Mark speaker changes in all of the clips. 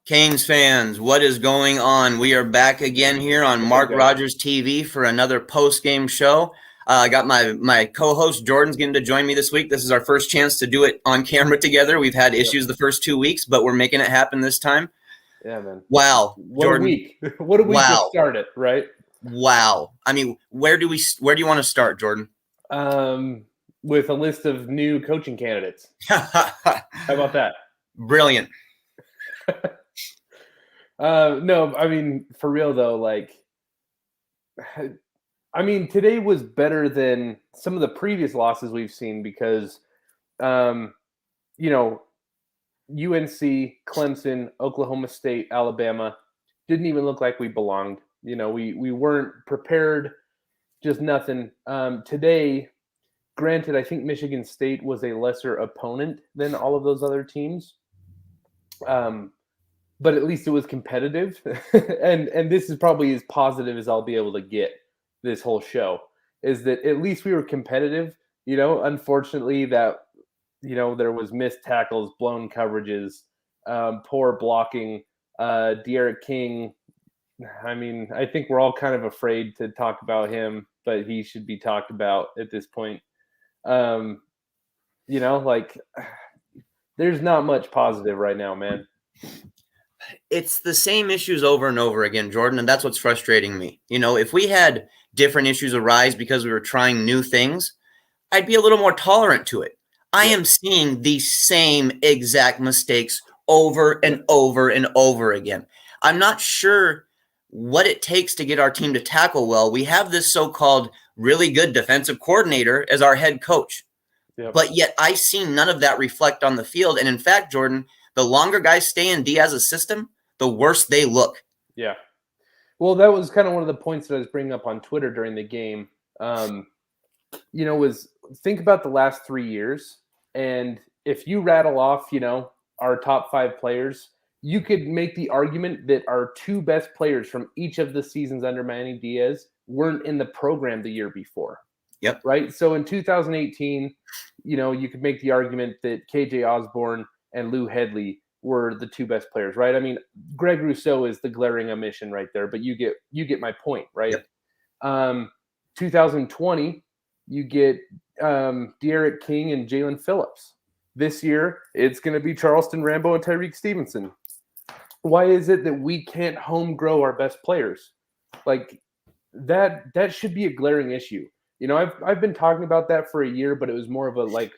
Speaker 1: Canes fans, what is going on? We are back again here on Mark Rogers TV for another post-game show. I got my co-host Jordan's getting to join me this week. This is our first chance to do it on camera together. We've had issues the first 2 weeks, but we're making it happen this time.
Speaker 2: Yeah, man.
Speaker 1: Wow,
Speaker 2: What
Speaker 1: Jordan.
Speaker 2: a week! What a week to start it, right?
Speaker 1: Wow. I mean, where do you want to start, Jordan?
Speaker 2: With a list of new coaching candidates. How about that?
Speaker 1: Brilliant.
Speaker 2: No, I mean, for real though, today was better than some of the previous losses we've seen because, UNC, Clemson, Oklahoma State, Alabama didn't even look like we belonged. We weren't prepared, just nothing. Today, granted, I think Michigan State was a lesser opponent than all of those other teams. But at least it was competitive. and this is probably as positive as I'll be able to get this whole show, is that at least we were competitive. Unfortunately that, there was missed tackles, blown coverages, poor blocking, D'Eriq King. I mean, I think we're all kind of afraid to talk about him, but he should be talked about at this point. There's not much positive right now, man.
Speaker 1: It's the same issues over and over again, Jordan, and that's what's frustrating me. If we had different issues arise because we were trying new things, I'd be a little more tolerant to it. I am seeing the same exact mistakes over and over and over again. I'm not sure what it takes to get our team to tackle well. We have this so-called really good defensive coordinator as our head coach, but yet I see none of that reflect on the field. And in fact, Jordan, the longer guys stay in Diaz's system, the worse they look.
Speaker 2: Yeah. Well, that was kind of one of the points that I was bringing up on Twitter during the game. Was think about the last 3 years. And if you rattle off, our top 5 players, you could make the argument that our 2 best players from each of the seasons under Manny Diaz weren't in the program the year before.
Speaker 1: Yep.
Speaker 2: Right. So in 2018, you could make the argument that KJ Osborne and Lou Hedley were the 2 best players, right? I mean, Greg Rousseau is the glaring omission right there, but you get my point, right? Yep. 2020, you get D'Eriq King and Jalen Phillips. This year, it's going to be Charleston Rambo and Tyreek Stevenson. Why is it that we can't home grow our best players? Like that should be a glaring issue. I've been talking about that for a year, but it was more of a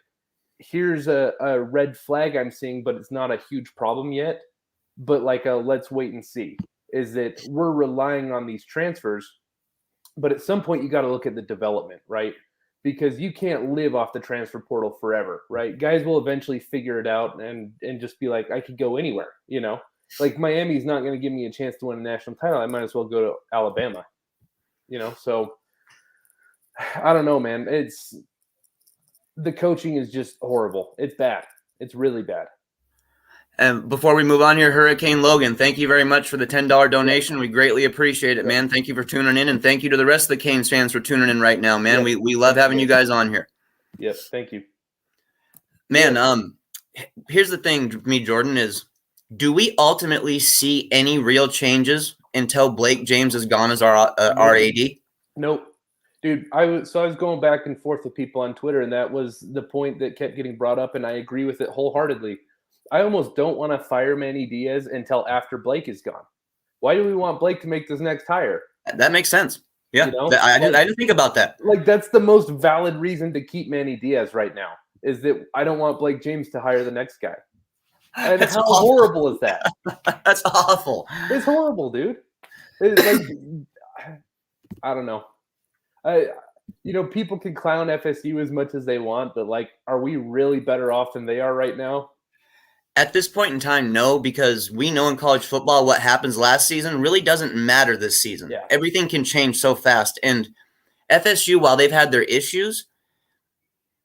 Speaker 2: here's a red flag I'm seeing, but it's not a huge problem yet. But let's wait and see, is that we're relying on these transfers. But at some point, you got to look at the development, right? Because you can't live off the transfer portal forever, right? Guys will eventually figure it out and just be like, I could go anywhere, Miami's not going to give me a chance to win a national title. I might as well go to Alabama, So I don't know, man. The coaching is just horrible. It's bad. It's really bad.
Speaker 1: And before we move on here, Hurricane Logan, thank you very much for the $10 donation. We greatly appreciate it, man. Thank you for tuning in, and thank you to the rest of the Canes fans for tuning in right now, man. We love having you guys on here.
Speaker 2: Yes, thank you.
Speaker 1: Man, here's the thing with me, Jordan, is do we ultimately see any real changes until Blake James is gone as our AD?
Speaker 2: Nope. Dude, I was going back and forth with people on Twitter, and that was the point that kept getting brought up, and I agree with it wholeheartedly. I almost don't want to fire Manny Diaz until after Blake is gone. Why do we want Blake to make this next hire?
Speaker 1: That makes sense. Yeah, I didn't think about that.
Speaker 2: That's the most valid reason to keep Manny Diaz right now, is that I don't want Blake James to hire the next guy. And how horrible is that?
Speaker 1: That's awful.
Speaker 2: It's horrible, dude. I don't know. People can clown FSU as much as they want, but are we really better off than they are right now?
Speaker 1: At this point in time, no, because we know in college football what happens last season really doesn't matter this season.
Speaker 2: Yeah.
Speaker 1: Everything can change so fast. And FSU, while they've had their issues,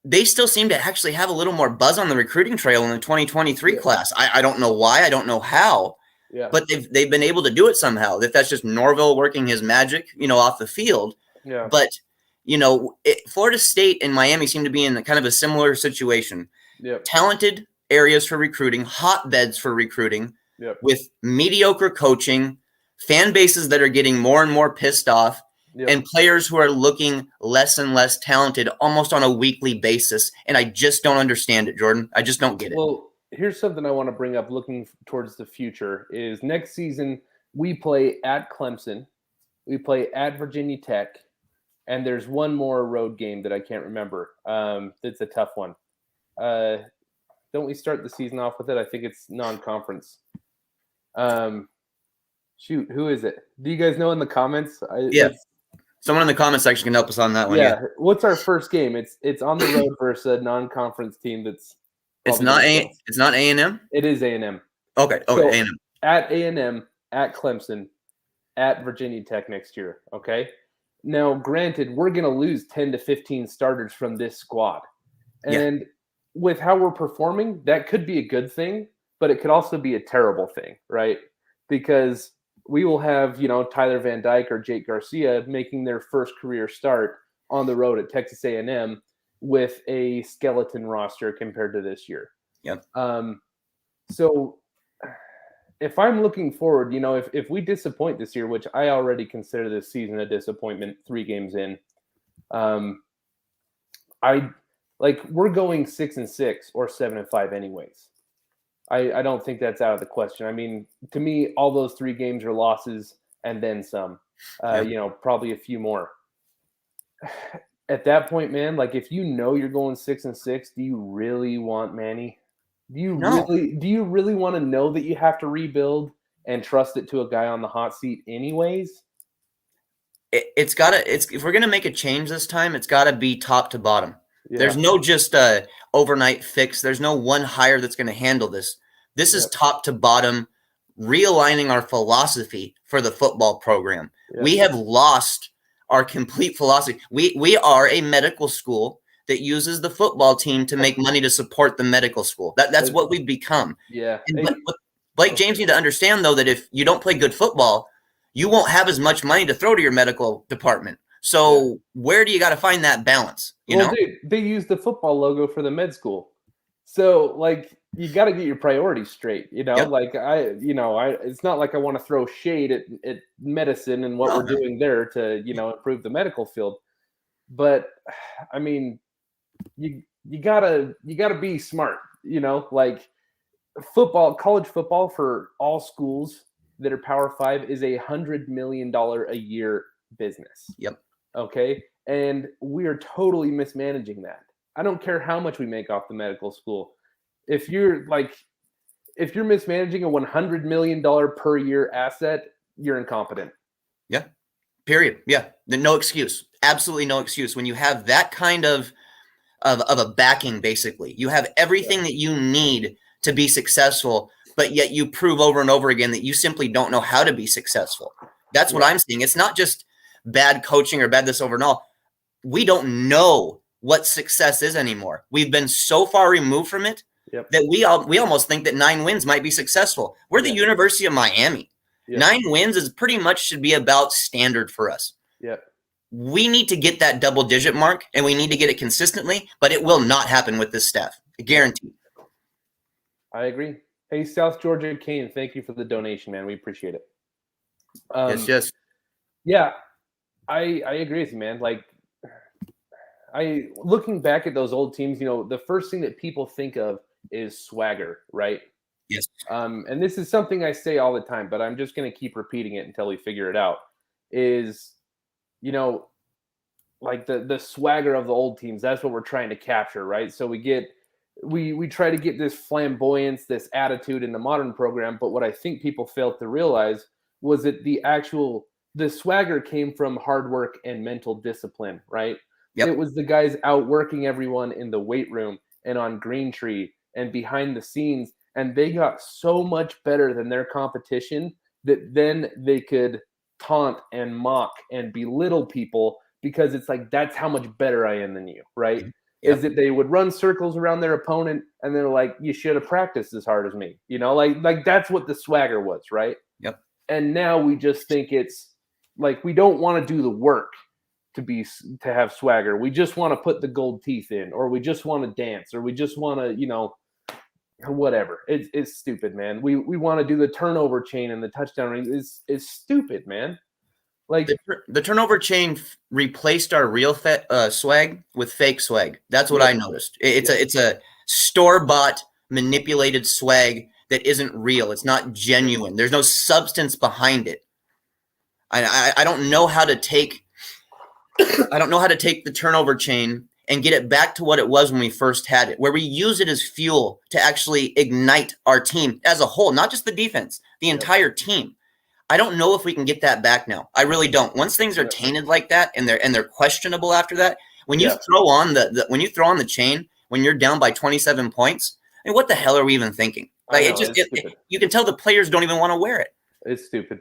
Speaker 1: they still seem to actually have a little more buzz on the recruiting trail in the 2023 class. I don't know why. I don't know how. Yeah. But they've been able to do it somehow. If that's just Norvell working his magic, off the field.
Speaker 2: Yeah.
Speaker 1: But, Florida State and Miami seem to be in kind of a similar situation.
Speaker 2: Yep.
Speaker 1: Talented areas for recruiting, hotbeds for recruiting,
Speaker 2: Yep.
Speaker 1: with mediocre coaching, fan bases that are getting more and more pissed off,
Speaker 2: Yep.
Speaker 1: and players who are looking less and less talented almost on a weekly basis. And I just don't understand it, Jordan. I just don't get it.
Speaker 2: Well, here's something I want to bring up looking towards the future is next season we play at Clemson, we play at Virginia Tech, and there's one more road game that I can't remember. That's a tough one. Don't we start the season off with it? I think it's non-conference. Shoot, who is it? Do you guys know in the comments?
Speaker 1: Yeah. Someone in the comment section can help us on that one.
Speaker 2: Yeah. What's our first game? It's on the road versus a non-conference team that's
Speaker 1: It's not A&M?
Speaker 2: It is A&M.
Speaker 1: Okay,
Speaker 2: So,
Speaker 1: A&M.
Speaker 2: At A&M, at Clemson, at Virginia Tech next year, okay? Now, granted, we're going to lose 10 to 15 starters from this squad. And with how we're performing, that could be a good thing, but it could also be a terrible thing, right? Because we will have, Tyler Van Dyke or Jake Garcia making their first career start on the road at Texas A&M with a skeleton roster compared to this year.
Speaker 1: Yep.
Speaker 2: So if I'm looking forward, if we disappoint this year, which I already consider this season a disappointment 3 games in, we're going 6-6 or 7-5 anyways. I don't think that's out of the question. I mean, to me, all those 3 games are losses and then some, probably a few more. At that point, man, if you're going 6-6, do you really want Manny? Do you really want to know that you have to rebuild and trust it to a guy on the hot seat anyways?
Speaker 1: If we're going to make a change this time, it's got to be top to bottom. Yeah. There's no just overnight fix. There's no one hire that's going to handle this. This is top to bottom, realigning our philosophy for the football program. Yep. We have lost our complete philosophy. We are a medical school that uses the football team to make money to support the medical school. That's what we've become.
Speaker 2: Yeah.
Speaker 1: But Blake James need to understand, though, that if you don't play good football, you won't have as much money to throw to your medical department. So where do you got to find that balance? You know?
Speaker 2: Dude, they use the football logo for the med school. So, you got to get your priorities straight, Yep. It's not like I want to throw shade at medicine and what we're doing there to, improve the medical field. But I mean, you gotta be smart, football, college football for all schools that are Power 5 is $100 million a year business.
Speaker 1: Yep.
Speaker 2: Okay. And we are totally mismanaging that. I don't care how much we make off the medical school. If you're mismanaging a $100 million per year asset, you're incompetent.
Speaker 1: Yeah. Period. Yeah. No excuse. Absolutely no excuse. When you have that kind of a backing, basically, you have everything that you need to be successful, but yet you prove over and over again that you simply don't know how to be successful. That's what I'm seeing. It's not just bad coaching or bad this over and all. We don't know what success is anymore. We've been so far removed from it that we almost think that 9 wins might be successful. We're the University of Miami. 9 wins is pretty much should be about standard for us.
Speaker 2: Yep.
Speaker 1: We need to get that double-digit mark, and we need to get it consistently, but it will not happen with this staff. Guaranteed.
Speaker 2: I agree. Hey, South Georgia Kane, thank you for the donation, man. We appreciate it. Yeah, I agree with you, man. Looking back at those old teams, the first thing that people think of is swagger, right?
Speaker 1: Yes.
Speaker 2: And this is something I say all the time, but I'm just going to keep repeating it until we figure it out. Is, the swagger of the old teams. That's what we're trying to capture, right? So we try to get this flamboyance, this attitude in the modern program. But what I think people failed to realize was that the swagger came from hard work and mental discipline, right?
Speaker 1: Yep.
Speaker 2: It was the guys outworking everyone in the weight room and on Green Tree and behind the scenes. And they got so much better than their competition that then they could taunt and mock and belittle people because it's that's how much better I am than you, right? Yep. Is that they would run circles around their opponent and they're like, you should have practiced as hard as me. That's what the swagger was, right?
Speaker 1: Yep.
Speaker 2: And now we just think it's we don't want to do the work to have swagger. We just want to put the gold teeth in, or we just want to dance, or we just want to, whatever. It's stupid, man. We want to do the turnover chain and the touchdown rate. Is stupid, man. Like
Speaker 1: the turnover chain replaced our real swag with fake swag. That's what I noticed. It's a store-bought, manipulated swag that isn't real. It's not genuine. There's no substance behind it. I don't know how to take the turnover chain and get it back to what it was when we first had it, where we use it as fuel to actually ignite our team as a whole, not just the defense, the entire team. I don't know if we can get that back now. I really don't. Once things are tainted like that and they're questionable after that, when you throw on the chain, when you're down by 27 points, I mean, what the hell are we even thinking? Like you can tell the players don't even want to wear it.
Speaker 2: It's stupid.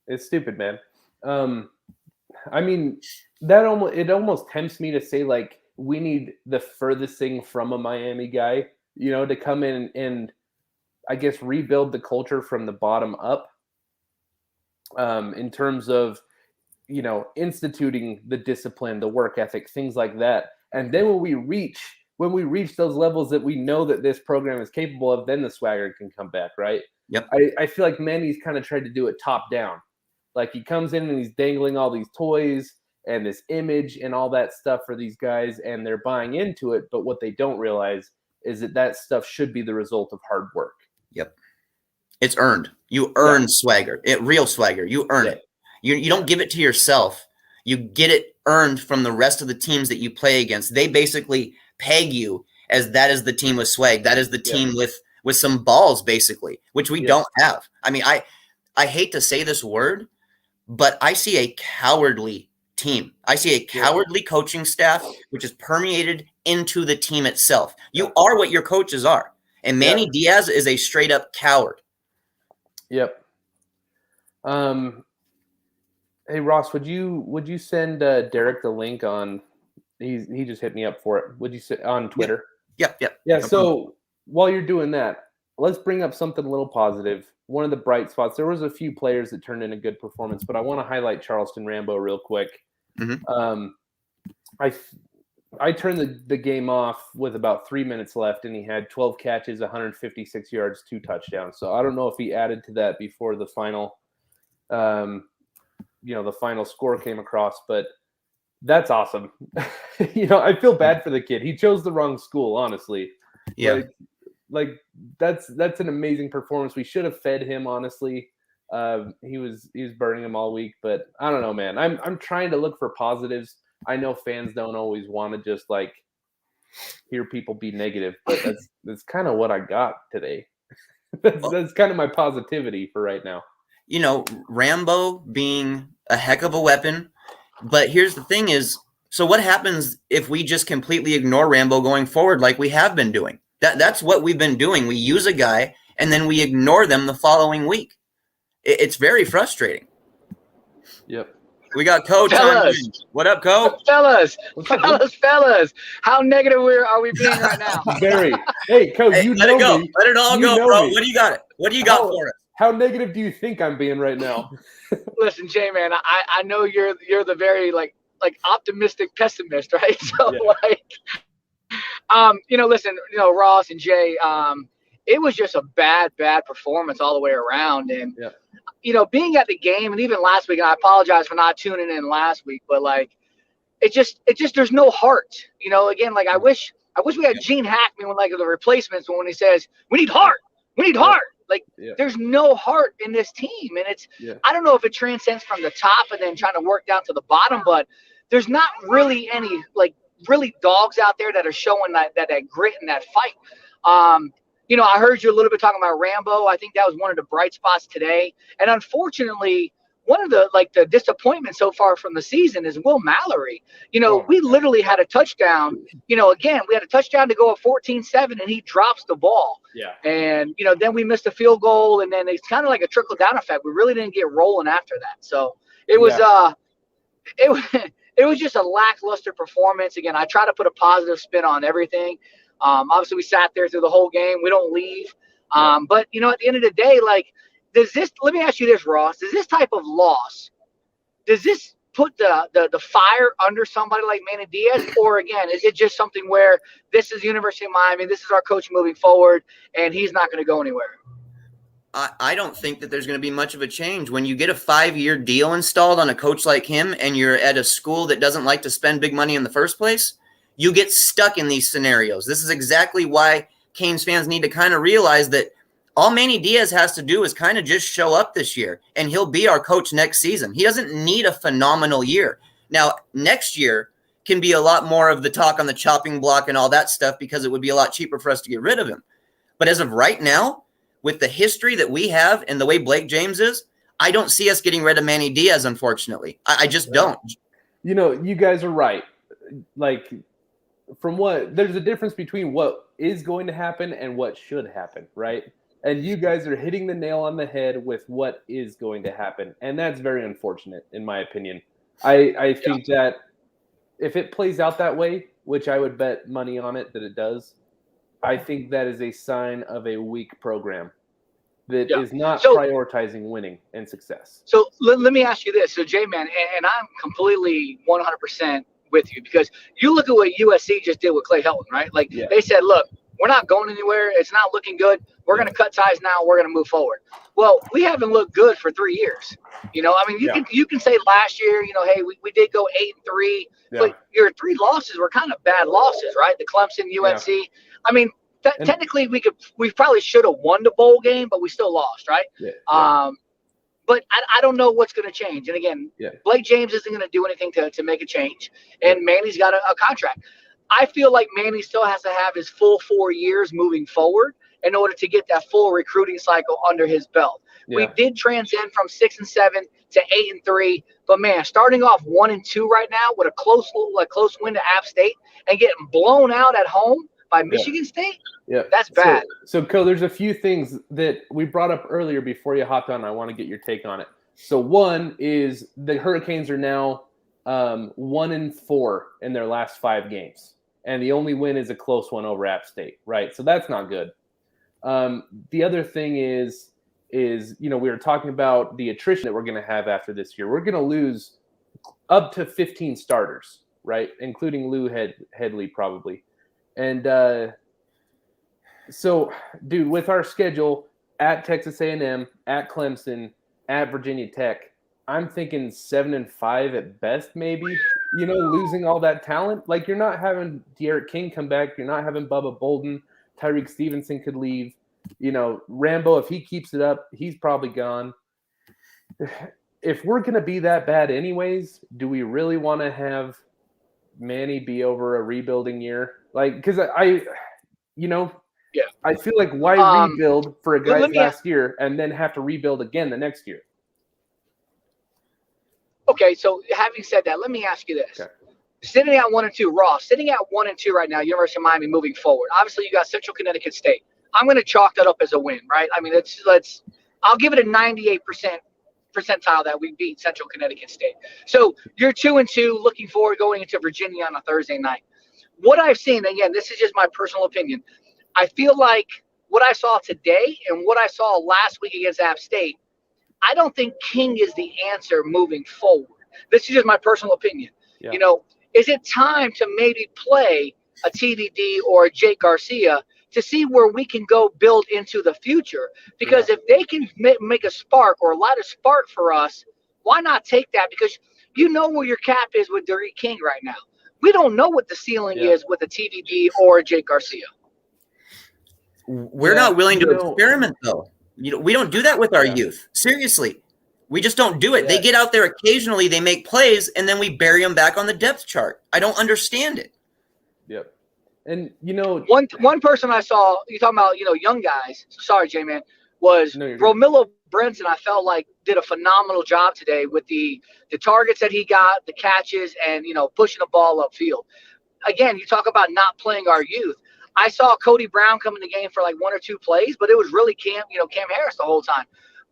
Speaker 2: It's stupid, man. I mean, it almost tempts me to say, like, we need the furthest thing from a Miami guy, to come in and I guess rebuild the culture from the bottom up, in terms of, instituting the discipline, the work ethic, things like that. And then when we reach those levels that we know that this program is capable of, then the swagger can come back, right?
Speaker 1: Yep.
Speaker 2: I feel like Manny's kind of tried to do it top down. Like, he comes in and he's dangling all these toys and this image and all that stuff for these guys, and they're buying into it. But what they don't realize is that stuff should be the result of hard work.
Speaker 1: Yep. It's earned. You earn swagger. Real swagger. You earn it. You don't give it to yourself. You get it earned from the rest of the teams that you play against. They basically peg you as that is the team with swag. That is the team with some balls, basically, which we don't have. I mean, I hate to say this word, but I see a cowardly team. I see a cowardly coaching staff, which is permeated into the team itself. You are what your coaches are. And Manny Diaz is a straight up coward.
Speaker 2: Yep. Hey Ross, would you send Derek the link on? He just hit me up for it. Would you say on Twitter?
Speaker 1: Yep.
Speaker 2: Yeah. So while you're doing that, let's bring up something a little positive. One of the bright spots. There was a few players that turned in a good performance, but I want to highlight Charleston Rambo real quick. Mm-hmm. I turned the game off with about 3 minutes left, and he had 12 catches, 156 yards, 2 touchdowns. So I don't know if he added to that before the final, the final score came across, but that's awesome. I feel bad for the kid. He chose the wrong school, honestly.
Speaker 1: Yeah.
Speaker 2: Like that's an amazing performance. We should have fed him, honestly. He was burning him all week, but I don't know, man. I'm trying to look for positives. I know fans don't always want to just like hear people be negative, but that's kind of what I got today. That's kind of my positivity for right now.
Speaker 1: Rambo being a heck of a weapon, but here's the thing is, so what happens if we just completely ignore Rambo going forward like we have been doing? That's what we've been doing. We use a guy and then we ignore them the following week. It's very frustrating.
Speaker 2: Yep.
Speaker 1: We got Coach. What up, Coach?
Speaker 3: Fellas. How negative are we being right now?
Speaker 2: Very. Hey, Coach,
Speaker 1: let it go.
Speaker 2: Me.
Speaker 1: Let it all go, bro. Me. What do you got? What do you got for us?
Speaker 2: How negative do you think I'm being right now?
Speaker 3: Listen, J-Man, I know you're the very like optimistic pessimist, right? So listen, Ross and Jay, it was just a bad performance all the way around. And, being at the game and even last week, and I apologize for not tuning in last week, but like, it just, there's no heart, again, like I wish we had Gene Hackman when like the replacements when he says, we need heart. Like there's no heart in this team. And it's, I don't know if it transcends from the top and then trying to work down to the bottom, but there's not really any like really dogs out there that are showing that grit and that fight. I heard you a little bit talking about Rambo. I think that was one of the bright spots today. And unfortunately, one of the disappointments so far from the season is Will Mallory. We literally had a touchdown. Again, we had a touchdown to go at 14-7, and he drops the ball.
Speaker 2: Yeah. And,
Speaker 3: then we missed a field goal, and then it's kind of like a trickle-down effect. We really didn't get rolling after that. So it was it was just a lackluster performance. Again, I try to put a positive spin on everything. Obviously, we sat there through the whole game. We don't leave. But, at the end of the day, like, let me ask you this, Ross. Does this type of loss, does this put the fire under somebody like Manny Diaz, or again, is it just something where this is the University of Miami, this is our coach moving forward, and he's not going to go anywhere?
Speaker 1: I don't think that there's going to be much of a change. When you get a 5-year deal installed on a coach like him and you're at a school that doesn't like to spend big money in the first place, you get stuck in these scenarios. This is exactly why Canes fans need to kind of realize that all Manny Diaz has to do is kind of just show up this year, and he'll be our coach next season. He doesn't need a phenomenal year. Now, next year can be a lot more of the talk on the chopping block and all that stuff because it would be a lot cheaper for us to get rid of him. But as of right now, with the history that we have and the way Blake James is, I don't see us getting rid of Manny Diaz, unfortunately. I just don't.
Speaker 2: You know, you guys are right. Like, there's a difference between what is going to happen and what should happen, right? And you guys are hitting the nail on the head with what is going to happen. And that's very unfortunate, in my opinion. I think that if it plays out that way, which I would bet money on it that it does, I think that is a sign of a weak program that is not prioritizing winning and success.
Speaker 3: So let me ask you this. So, J-Man, and I'm completely 100% with you, because you look at what USC just did with Clay Helton, right? Like, they said, look, we're not going anywhere. It's not looking good. We're going to cut ties now. We're going to move forward. Well, we haven't looked good for 3 years. You know, I mean, you can say last year, you know, hey, we did go 8-3, but your 3 losses were kind of bad losses, right? The Clemson, UNC. Yeah. I mean, technically we probably should have won the bowl game, but we still lost, right? But I don't know what's going to change. And again, Blake James isn't going to do anything to make a change, and Manny's got a contract. I feel like Manny still has to have his full 4 years moving forward in order to get that full recruiting cycle under his belt. We did transcend from 6-7 to 8-3, but man, starting off 1-2 right now with a close win to App State and getting blown out at home by Michigan State, that's bad.
Speaker 2: So, Co, there's a few things that we brought up earlier before you hopped on. I want to get your take on it. So, one is the Hurricanes are now 1-4 in their last 5 games. And the only win is a close one over App State, right? So that's not good. The other thing is, you know, we were talking about the attrition that we're going to have after this year. We're going to lose up to 15 starters, right? Including Lou Headley probably. And so, dude, with our schedule at Texas A&M, at Clemson, at Virginia Tech, I'm thinking 7-5 at best, maybe. You know, losing all that talent. Like, you're not having De'Aaron King come back. You're not having Bubba Bolden. Tyreek Stevenson could leave. You know, Rambo, if he keeps it up, he's probably gone. If we're going to be that bad anyways, do we really want to have Manny be over a rebuilding year? Like, because I feel like why rebuild for a guy last year and then have to rebuild again the next year?
Speaker 3: Okay, so having said that, let me ask you this. Okay. Sitting at 1-2, Ross, sitting at 1-2 right now, University of Miami moving forward. Obviously, you got Central Connecticut State. I'm going to chalk that up as a win, right? I mean, I'll give it a 98% percentile that we beat Central Connecticut State. So you're 2-2, looking forward going into Virginia on a Thursday night. What I've seen, again, this is just my personal opinion. I feel like what I saw today and what I saw last week against App State, I don't think King is the answer moving forward. This is just my personal opinion. Yeah. You know, is it time to maybe play a TDD or a Jake Garcia to see where we can go build into the future? Because if they can make a spark or light a spark for us, why not take that? Because you know where your cap is with Derek King right now. We don't know what the ceiling is with a TDD or a Jake Garcia.
Speaker 1: We're not willing to experiment, though. You know, we don't do that with our youth. Seriously. We just don't do it. Yeah. They get out there occasionally, they make plays, and then we bury them back on the depth chart. I don't understand it.
Speaker 2: Yep. And, you know,
Speaker 3: one person I saw, you're talking about, you know, young guys, sorry, J-Man, was Romillo Brenton. I felt like did a phenomenal job today with the targets that he got, the catches, and, you know, pushing the ball upfield. Again, you talk about not playing our youth. I saw Cody Brown come in the game for like 1 or 2 plays, but it was really Cam Harris the whole time.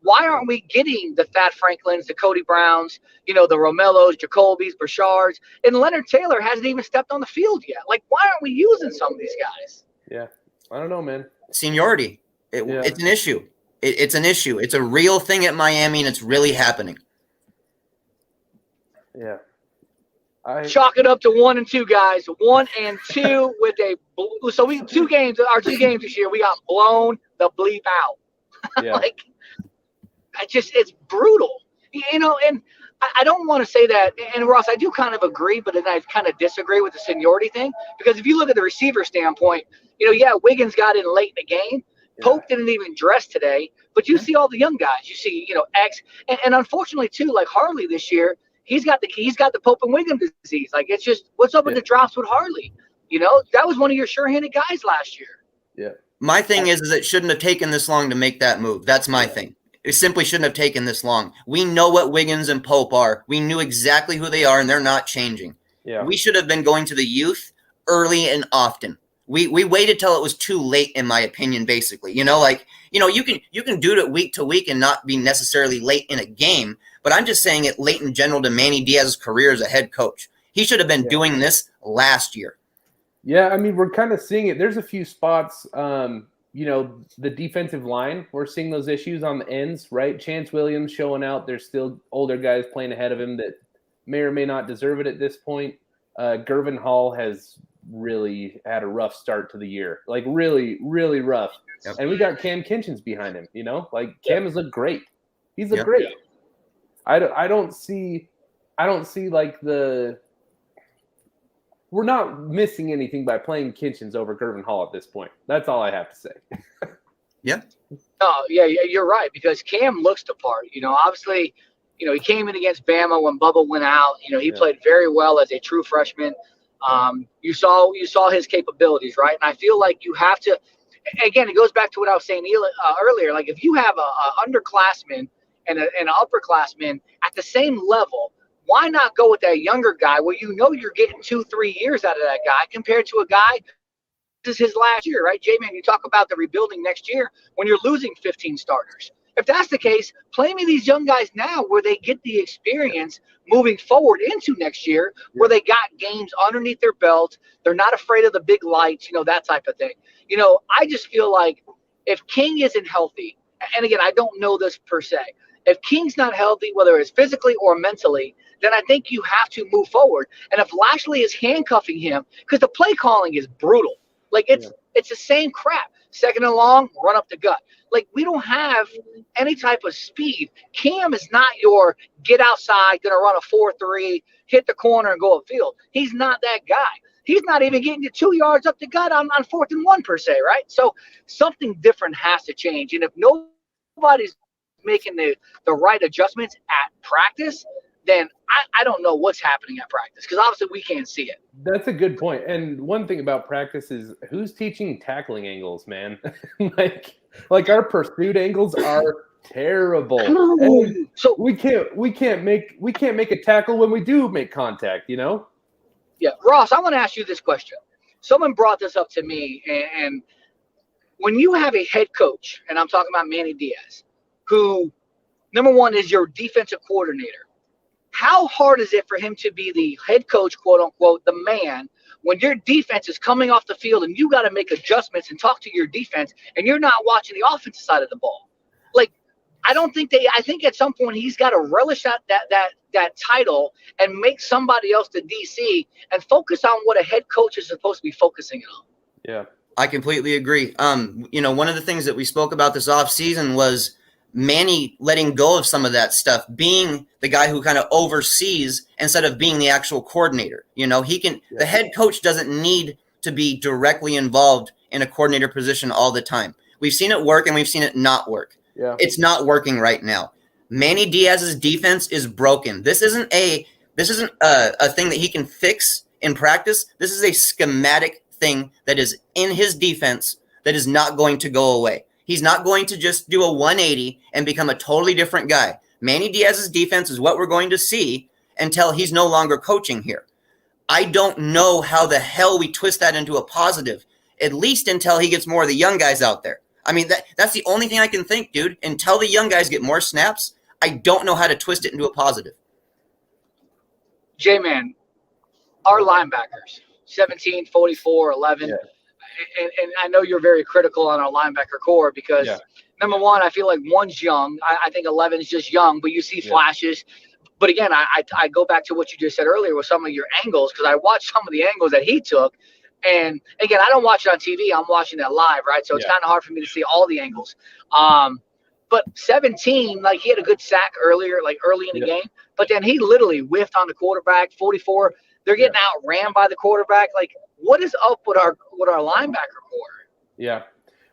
Speaker 3: Why aren't we getting the Thad Franklins, the Cody Browns, you know, the Romellos, Jacobys, Brashards, and Leonard Taylor hasn't even stepped on the field yet? Like, why aren't we using some of these guys?
Speaker 2: Yeah, I don't know, man.
Speaker 1: Seniority. It's an issue. It's an issue. It's a real thing at Miami, and it's really happening.
Speaker 2: Yeah.
Speaker 3: Chalk it up to 1 and 2, guys. 1 and 2 with a so we 2 games. Our 2 games this year, we got blown the bleep out.
Speaker 2: Yeah.
Speaker 3: Like, it's brutal, And I don't want to say that. And Ross, I do kind of agree, but then I kind of disagree with the seniority thing, because if you look at the receiver standpoint, Wiggins got in late in the game. Pope didn't even dress today, but you see all the young guys. You see, X, and unfortunately too, like Harley this year. He's got the Pope and Wiggins disease. Like, it's just, what's up with the drops with Harley? That was one of your sure-handed guys last year.
Speaker 2: Yeah.
Speaker 1: My thing is it shouldn't have taken this long to make that move. That's my thing. It simply shouldn't have taken this long. We know what Wiggins and Pope are. We knew exactly who they are, and they're not changing.
Speaker 2: Yeah.
Speaker 1: We should have been going to the youth early and often. We waited till it was too late, in my opinion, basically. You can do it week to week and not be necessarily late in a game, but I'm just saying it late in general to Manny Diaz's career as a head coach. He should have been doing this last year.
Speaker 2: Yeah, I mean, we're kind of seeing it. There's a few spots, the defensive line, we're seeing those issues on the ends, right? Chance Williams showing out. There's still older guys playing ahead of him that may or may not deserve it at this point. Gervin Hall has really had a rough start to the year, like really, really rough. Yep. And we got Cam Kinchens behind him, Cam has looked great. He's looked great. I don't see like we're not missing anything by playing Kinchens over Gervin Hall at this point. That's all I have to say.
Speaker 1: Yeah.
Speaker 3: Oh, yeah, you're right, because Cam looks the part. Obviously, he came in against Bama when Bubba went out. He played very well as a true freshman. You saw his capabilities, right? And I feel like you have to. Again, it goes back to what I was saying earlier. Like, if you have a underclassman and an upperclassman at the same level, why not go with that younger guy where you're getting 2-3 years out of that guy compared to a guy, this is his last year, right? J-Man, you talk about the rebuilding next year when you're losing 15 starters. If that's the case, play me these young guys now where they get the experience moving forward into next year, where they got games underneath their belt. They're not afraid of the big lights, that type of thing. I just feel like if King isn't healthy, and again, I don't know this per se, if King's not healthy, whether it's physically or mentally, then I think you have to move forward. And if Lashley is handcuffing him, because the play calling is brutal, like it's the same crap. Second and long, run up the gut. Like, we don't have any type of speed. Cam is not your get outside, gonna run a 4-3, hit the corner and go upfield. He's not that guy. He's not even getting you 2 yards up the gut on 4th and 1 per se, right? So something different has to change. And if nobody's making the right adjustments at practice, then I don't know what's happening at practice, because obviously we can't see it.
Speaker 2: That's a good point. And one thing about practice is who's teaching tackling angles, man? like our pursuit angles are terrible. And so we can't make a tackle when we do make contact,
Speaker 3: Yeah, Ross, I want to ask you this question. Someone brought this up to me, and when you have a head coach, and I'm talking about Manny Diaz, who, number one, is your defensive coordinator, how hard is it for him to be the head coach, quote unquote, the man, when your defense is coming off the field and you got to make adjustments and talk to your defense and you're not watching the offensive side of the ball? Like, I think at some point he's got to relish that title and make somebody else the DC and focus on what a head coach is supposed to be focusing on.
Speaker 2: Yeah.
Speaker 1: I completely agree. One of the things that we spoke about this offseason was Manny letting go of some of that stuff, being the guy who kind of oversees instead of being the actual coordinator. The head coach doesn't need to be directly involved in a coordinator position all the time. We've seen it work and we've seen it not work.
Speaker 2: Yeah.
Speaker 1: It's not working right now. Manny Diaz's defense is broken. This isn't a thing that he can fix in practice. This is a schematic thing that is in his defense that is not going to go away. He's not going to just do a 180 and become a totally different guy. Manny Diaz's defense is what we're going to see until he's no longer coaching here. I don't know how the hell we twist that into a positive, at least until he gets more of the young guys out there. I mean, that's the only thing I can think, dude. Until the young guys get more snaps, I don't know how to twist it into a positive.
Speaker 3: J-Man, our linebackers, 17, 44, 11. Yeah. And I know you're very critical on our linebacker core because, number one, I feel like one's young. I think 11 is just young, but you see flashes. But again, I go back to what you just said earlier with some of your angles, because I watched some of the angles that he took. And again, I don't watch it on TV. I'm watching it live, right? So it's kind of hard for me to see all the angles. But 17, like he had a good sack earlier, like early in the game. But then he literally whiffed on the quarterback. 44, they're getting outran by the quarterback. Like, what is up with our linebacker core?
Speaker 2: Yeah.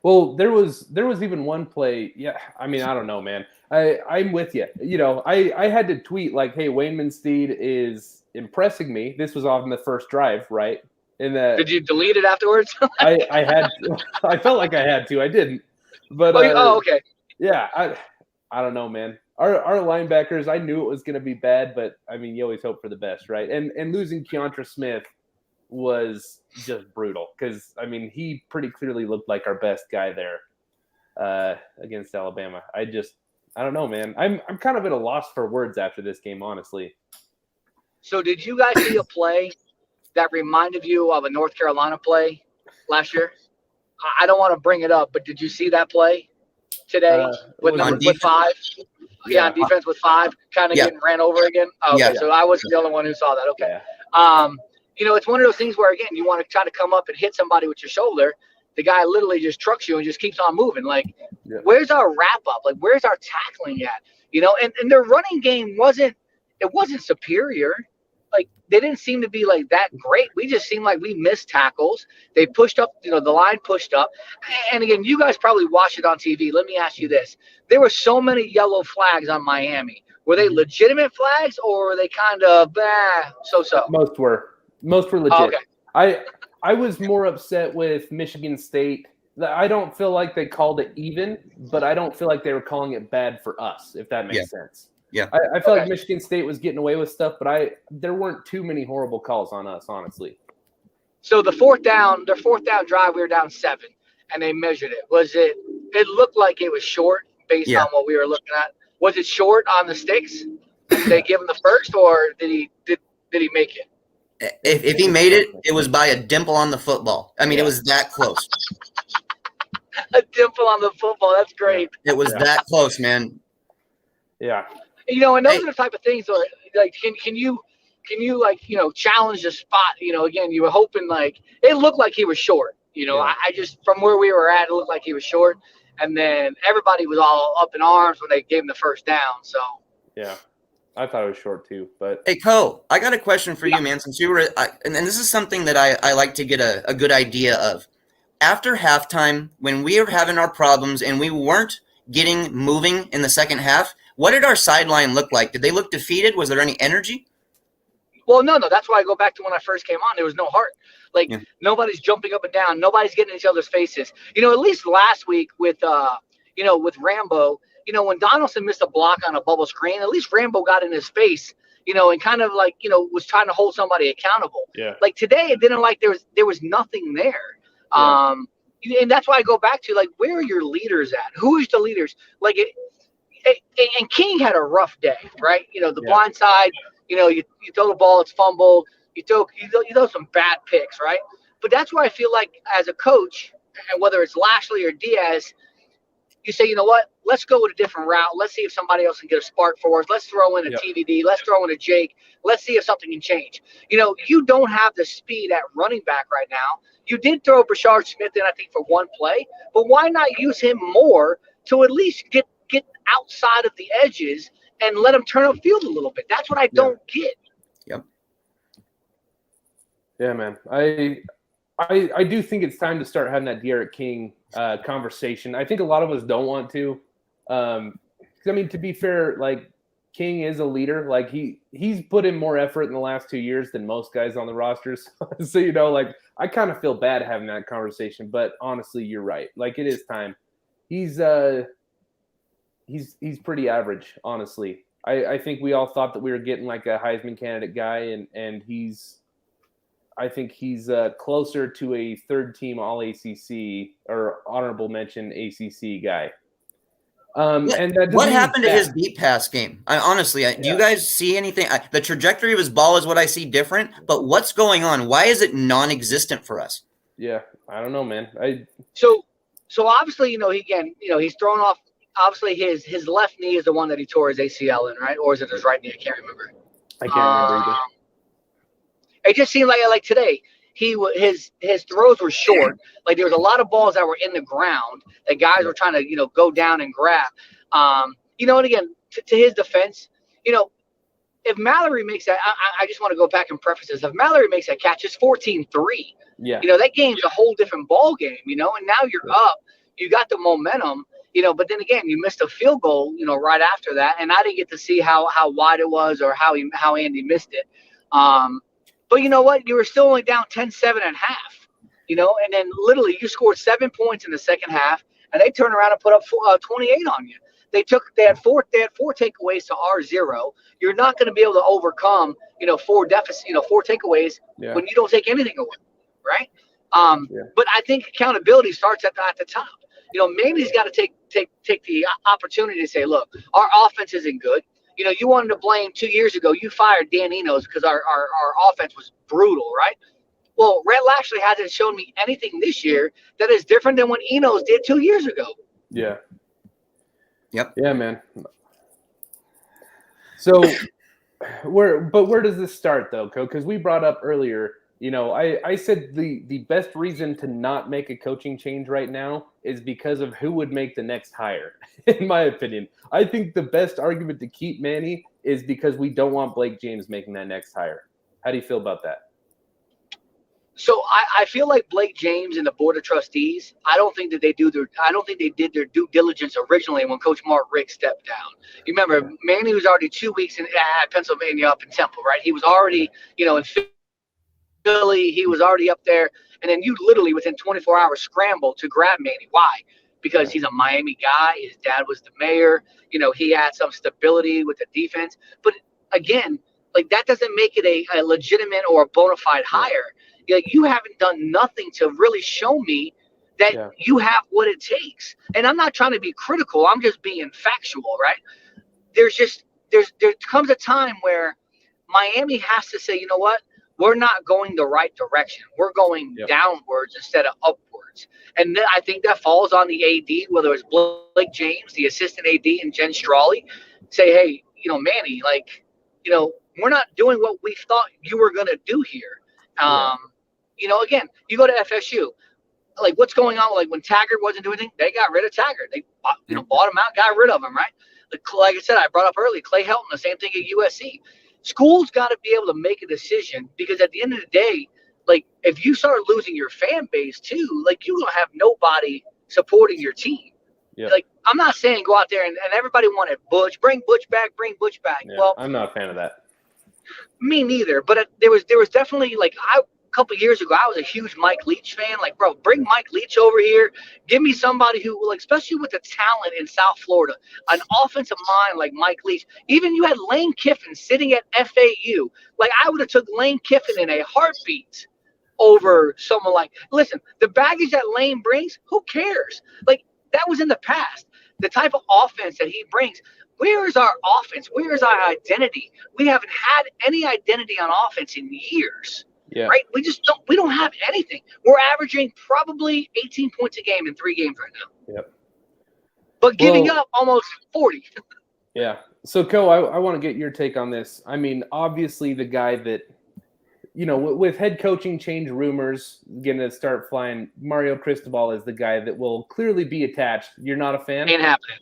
Speaker 2: Well, there was even one play. Yeah, I mean, I don't know, man. I'm with you. You know, I had to tweet like, "Hey, Wayne Minsteed is impressing me." This was on the first drive, right? And
Speaker 3: did you delete it afterwards?
Speaker 2: I had. I felt like I had to. I didn't. But
Speaker 3: okay.
Speaker 2: Yeah, I don't know, man. Our linebackers, I knew it was going to be bad, but I mean, you always hope for the best, right? And losing Keontra Smith was just brutal because I mean, he pretty clearly looked like our best guy there against Alabama. I don't know, man. I'm kind of at a loss for words after this game, honestly.
Speaker 3: So did you guys see a play that reminded you of a North Carolina play last year? I don't want to bring it up, but did you see that play today with 5? Yeah, on defense with 5, kind of getting ran over again. Oh, okay, so I wasn't the only one who saw that. Okay. You know, it's one of those things where, again, you want to try to come up and hit somebody with your shoulder. The guy literally just trucks you and just keeps on moving. Like, where's our wrap up? Like, where's our tackling at? You know, and their running game wasn't superior. Like, they didn't seem to be like that great. We just seemed like we missed tackles. They pushed up, you know, the line pushed up. And again, you guys probably watched it on TV. Let me ask you this. There were so many yellow flags on Miami. Were they legitimate flags or were they kind of so-so?
Speaker 2: Most were legit.
Speaker 3: Oh, okay.
Speaker 2: I was more upset with Michigan State. I don't feel like they called it even, but I don't feel like they were calling it bad for us, if that makes sense.
Speaker 1: Yeah.
Speaker 2: I feel like Michigan State was getting away with stuff, but there weren't too many horrible calls on us, honestly.
Speaker 3: So their fourth down drive, we were down 7, and they measured it. It looked like it was short based on what we were looking at. Was it short on the sticks? Did they give him the first, or did he make it?
Speaker 1: If he made it, it was by a dimple on the football. I mean, it was that close.
Speaker 3: A dimple on the football. That's great.
Speaker 1: It was that close, man.
Speaker 2: Yeah.
Speaker 3: You know, and those are the type of things where, like, can you like, you know, challenge the spot? You know, again, you were hoping, like, it looked like he was short. You know, I just, from where we were at, it looked like he was short. And then everybody was all up in arms when they gave him the first down. So,
Speaker 2: yeah. I thought it was short too, but
Speaker 1: hey, Ko, I got a question for you, man. Since you were, and this is something that I like to get a good idea of. After halftime, when we were having our problems and we weren't getting moving in the second half, what did our sideline look like? Did they look defeated? Was there any energy?
Speaker 3: Well, no. That's why I go back to when I first came on. There was no heart. Like, nobody's jumping up and down. Nobody's getting in each other's faces. You know, at least last week with Rambo. You know, when Donaldson missed a block on a bubble screen, at least Rambo got in his face, you know, and kind of like, you know, was trying to hold somebody accountable.
Speaker 2: Yeah. Like
Speaker 3: today, it didn't like there was nothing there. Yeah. And that's why I go back to, like, where are your leaders at? Who is the leaders? Like, and King had a rough day, right? You know, the blind side, you know, you throw the ball, it's fumbled. You throw some bad picks, right? But that's where I feel like as a coach, and whether it's Lashley or Diaz, you say, you know what? Let's go with a different route. Let's see if somebody else can get a spark for us. Let's throw in a TVD. Let's throw in a Jake. Let's see if something can change. You know, you don't have the speed at running back right now. You did throw Brashard Smith in, I think, for one play, but why not use him more to at least get outside of the edges and let him turn upfield a little bit? That's what I don't get.
Speaker 1: Yep.
Speaker 2: Yeah, man. I do think it's time to start having that D'Eriq King conversation. I think a lot of us don't want to. I mean, to be fair, like, King is a leader. Like, he's put in more effort in the last 2 years than most guys on the rosters. So, you know, like, I kind of feel bad having that conversation, but honestly, you're right. Like, it is time. He's pretty average, honestly. I think we all thought that we were getting like a Heisman candidate guy, and I think he's closer to a third-team All-ACC or honorable mention ACC guy. And
Speaker 1: what happened to his deep pass game? Honestly, do you guys see anything? The trajectory of his ball is what I see different, but what's going on? Why is it non-existent for us?
Speaker 2: Yeah, I don't know, man.
Speaker 3: So obviously, you know, he's thrown off obviously his left knee is the one that he tore his ACL in, right? Or is it his right knee? I can't remember.
Speaker 2: I can't remember either.
Speaker 3: It just seemed like today his throws were short. Like there was a lot of balls that were in the ground that guys were trying to go down and grab. And again, to his defense, if Mallory makes that, I just want to go back and preface this. If Mallory makes that catch, it's 14-3.
Speaker 2: Yeah.
Speaker 3: That game's a whole different ball game. And now you're up. You got the momentum. But then again, you missed a field goal. Right after that, and I didn't get to see how wide it was or how Andy missed it. But you know what? You were still only down 10-7 and a half, and then literally you scored 7 points in the second half, and they turned around and put up 28 on you. They had four takeaways to our 0. You're not going to be able to overcome, 4 takeaways when you don't take anything away, right? But I think accountability starts at the top. Manny's got to take the opportunity to say, look, our offense isn't good. You wanted to blame 2 years ago. You fired Dan Enos because our offense was brutal, right? Well, Rhett Lashley hasn't shown me anything this year that is different than what Enos did 2 years ago.
Speaker 2: Yeah.
Speaker 1: Yep.
Speaker 2: Yeah, man. So where does this start though, Co? Because we brought up earlier, I said the best reason to not make a coaching change right now is because of who would make the next hire, in my opinion. I think the best argument to keep Manny is because we don't want Blake James making that next hire. How do you feel about that?
Speaker 3: So I feel like Blake James and the Board of Trustees, I don't think they did their due diligence originally when Coach Mark Richt stepped down. You remember, Manny was already 2 weeks at Pennsylvania up in Temple, right? He was already, in Philly, he was already up there, and then you literally within 24 hours scrambled to grab Manny. Why? Because he's a Miami guy. His dad was the mayor. He had some stability with the defense. But again, that doesn't make it a legitimate or a bona fide hire. You haven't done nothing to really show me that you have what it takes. And I'm not trying to be critical. I'm just being factual, right? There comes a time where Miami has to say, you know what? We're not going the right direction. We're going downwards instead of upwards. And then I think that falls on the AD, whether it's Blake James, the assistant AD, and Jen Strawley, say, hey, Manny, we're not doing what we thought you were going to do here. Again, you go to FSU, what's going on? When Taggart wasn't doing anything, they got rid of Taggart. They bought him out, got rid of him, right? Like I said, I brought up earlier, Clay Helton, the same thing at USC. School's got to be able to make a decision because at the end of the day, if you start losing your fan base too, you're going to have nobody supporting your team. Yeah. I'm not saying go out there and everybody wanted Butch, bring Butch back.
Speaker 2: Yeah,
Speaker 3: well,
Speaker 2: I'm not a fan of that.
Speaker 3: Me neither, but there was definitely a couple years ago, I was a huge Mike Leach fan. Bro, bring Mike Leach over here. Give me somebody who, especially with the talent in South Florida, an offensive mind like Mike Leach. Even you had Lane Kiffin sitting at FAU. I would have took Lane Kiffin in a heartbeat over someone listen, the baggage that Lane brings, who cares? That was in the past. The type of offense that he brings. Where is our offense? Where is our identity? We haven't had any identity on offense in years. Yeah. Right? We don't have anything. We're averaging probably 18 points a game in 3 games right now.
Speaker 2: Yep.
Speaker 3: But giving up almost 40.
Speaker 2: Yeah. So, Co, I want to get your take on this. I mean, obviously the guy that, with head coaching change rumors going to start flying, Mario Cristobal is the guy that will clearly be attached. You're not a fan?
Speaker 3: Ain't happening.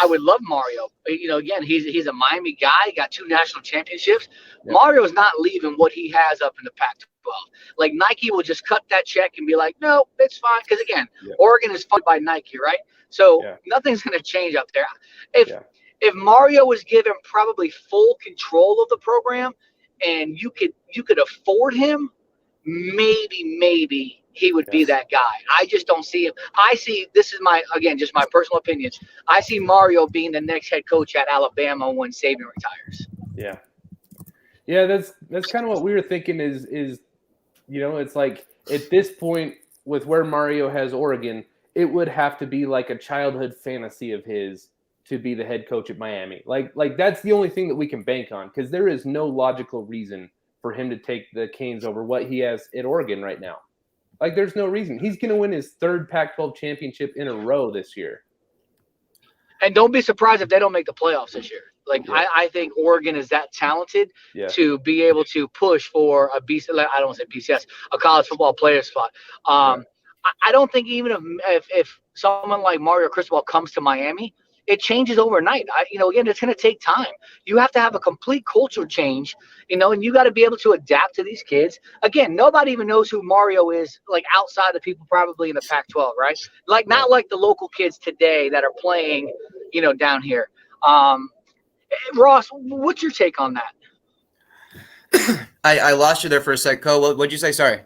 Speaker 3: I would love Mario. Again, he's a Miami guy. He got 2 national championships. Yep. Mario's not leaving what he has up in the Pac-12. Nike will just cut that check and be like, no, it's fine. Because, again, Oregon is funded by Nike, right? So nothing's going to change up there. If Mario was given probably full control of the program and you could afford him, maybe he would be that guy. I just don't see him. This is just my personal opinion. I see Mario being the next head coach at Alabama when Saban retires.
Speaker 2: Yeah. Yeah, that's kind of what we were thinking is it's at this point with where Mario has Oregon, it would have to be a childhood fantasy of his to be the head coach at Miami. That's the only thing that we can bank on because there is no logical reason for him to take the Canes over what he has at Oregon right now. There's no reason. He's going to win his 3rd Pac-12 championship in a row this year.
Speaker 3: And don't be surprised if they don't make the playoffs this year. Like I think Oregon is that talented to be able to push for a BC. I don't want to say BCS, a college football player spot. I don't think even if someone like Mario Cristobal comes to Miami, it changes overnight. Again, it's going to take time. You have to have a complete culture change, and you got to be able to adapt to these kids. Again, nobody even knows who Mario is, like outside the people probably in the Pac-12, right? Like not like the local kids today that are playing, down here. Ross, what's your take on that?
Speaker 1: I lost you there for a sec, Co. What'd you say? Sorry.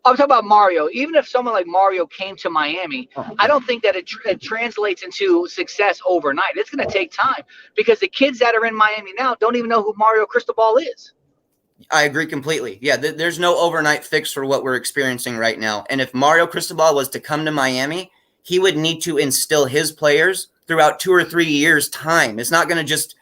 Speaker 3: I'm talking about Mario. Even if someone like Mario came to Miami, I don't think that it translates into success overnight. It's going to take time because the kids that are in Miami now don't even know who Mario Cristobal is.
Speaker 1: I agree completely. Yeah, there's no overnight fix for what we're experiencing right now. And if Mario Cristobal was to come to Miami, he would need to instill his players throughout 2 or 3 years' time. It's not going to just,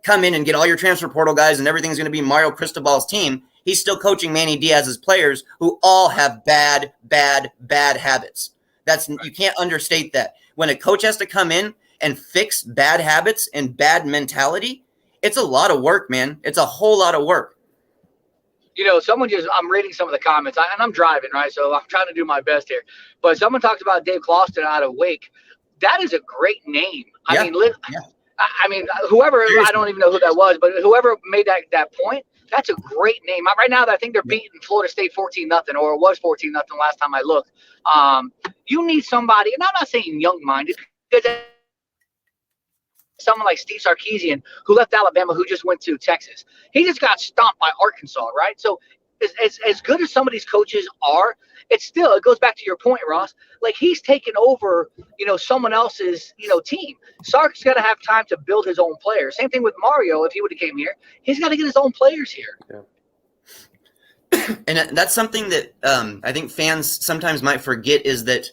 Speaker 1: come in and get all your transfer portal guys and everything's going to be Mario Cristobal's team. He's still coaching Manny Diaz's players who all have bad habits. You can't understate that. When a coach has to come in and fix bad habits and bad mentality, it's a lot of work, man. It's a whole lot of work.
Speaker 3: I'm reading some of the comments, and I'm driving, right? So I'm trying to do my best here. But someone talked about Dave Clawson out of Wake. That is a great name. I mean, whoever, I don't even know who that was, but whoever made that point, that's a great name. Right now, I think they're beating Florida State 14-0, or it was 14-0 last time I looked. You need somebody, and I'm not saying young-minded, because someone like Steve Sarkisian, who left Alabama, who just went to Texas. He just got stomped by Arkansas, right? So as good as some of these coaches are, it goes back to your point, Ross. Like he's taken over, someone else's, team. Sark's got to have time to build his own players. Same thing with Mario. If he would have came here, he's got to get his own players here.
Speaker 1: Yeah. And that's something that I think fans sometimes might forget is that,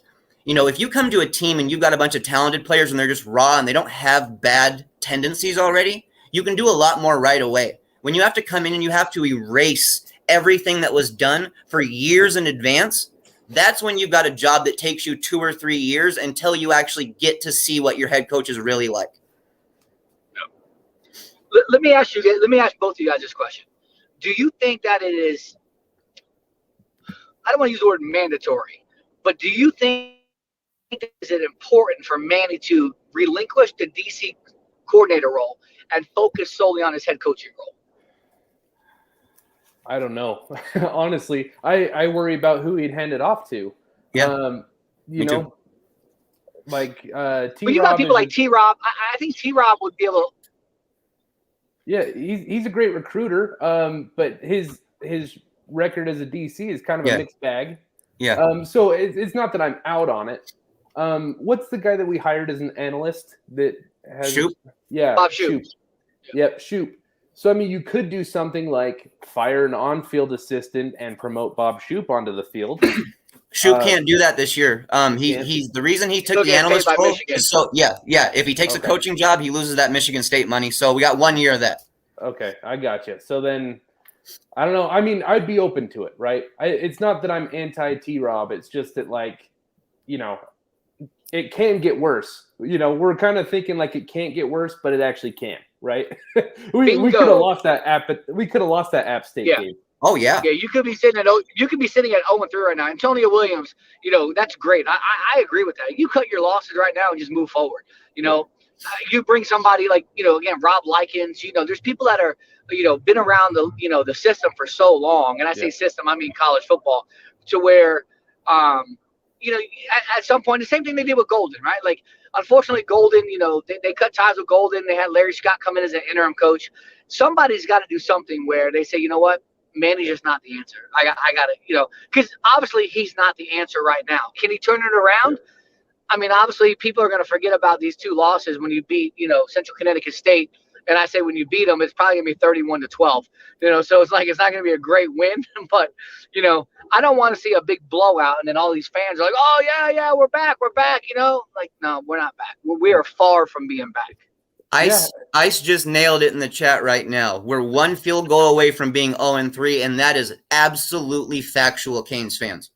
Speaker 1: if you come to a team and you've got a bunch of talented players and they're just raw and they don't have bad tendencies already, you can do a lot more right away. When you have to come in and you have to erase everything that was done for years in advance, that's when you've got a job that takes you 2 or 3 years until you actually get to see what your head coach is really like.
Speaker 3: Let me ask both of you guys this question. Do you think that it is, I don't want to use the word mandatory, but do you think is it important for Manny to relinquish the DC coordinator role and focus solely on his head coaching role?
Speaker 2: I don't know. Honestly, I worry about who he'd hand it off to.
Speaker 1: Yeah.
Speaker 2: Like T-Rob.
Speaker 3: But you got people like T-Rob. I think T-Rob would be able to.
Speaker 2: Yeah, he's a great recruiter. But his record as a DC is kind of a mixed bag.
Speaker 1: Yeah.
Speaker 2: So it's not that I'm out on it. What's the guy that we hired as an analyst that has
Speaker 1: Shoop?
Speaker 2: Yeah,
Speaker 3: Bob Shoop.
Speaker 2: Yep, Shoop. So, I mean, you could do something like fire an on-field assistant and promote Bob Shoop onto the field.
Speaker 1: Shoop can't do that this year. He's the reason he took the analyst role. If he takes a coaching job, he loses that Michigan State money. So we got 1 year of that.
Speaker 2: Okay, I got you. So then, I don't know. I mean, I'd be open to it, right? It's not that I'm anti-T-Rob. It's just that, like, it can get worse. We're kind of thinking like it can't get worse, but it actually can, right? we could have lost that app. We could have lost that App State game.
Speaker 1: Oh yeah.
Speaker 3: Yeah, you could be sitting at 0-3 right now. Antonio Williams, that's great. I agree with that. You cut your losses right now and just move forward. You bring somebody like again Rob Likens. There's people that are been around the system for so long, and I say system, I mean college football, to where at some point, the same thing they did with Golden, right? Like, unfortunately, Golden, they cut ties with Golden. They had Larry Scott come in as an interim coach. Somebody's got to do something where they say, you know what? Manny's just not the answer. I got to, because obviously he's not the answer right now. Can he turn it around? I mean, obviously people are going to forget about these 2 losses when you beat, Central Connecticut State. And I say when you beat them, it's probably going to be 31-12. So it's like it's not going to be a great win. But, I don't want to see a big blowout and then all these fans are like, oh, yeah, we're back. Like, no, we're not back. We are far from being back.
Speaker 1: Ice just nailed it in the chat right now. We're 1 field goal away from being 0-3, and that is absolutely factual, Canes fans.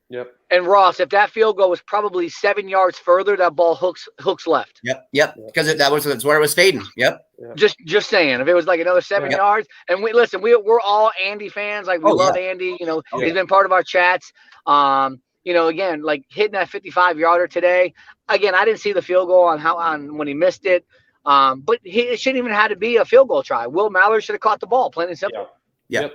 Speaker 2: Yep.
Speaker 3: And Ross, if that field goal was probably 7 yards further, that ball hooks left.
Speaker 1: Yep. Because that's where it was fading. Yep.
Speaker 3: Just saying, if it was like another 7 yards, and we're all Andy fans. Like we love Andy. He's been part of our chats. Again, like hitting that 55-yarder today. Again, I didn't see the field goal on when he missed it. But it shouldn't even have to be a field goal try. Will Mallory should have caught the ball, plain and simple.
Speaker 2: Yep.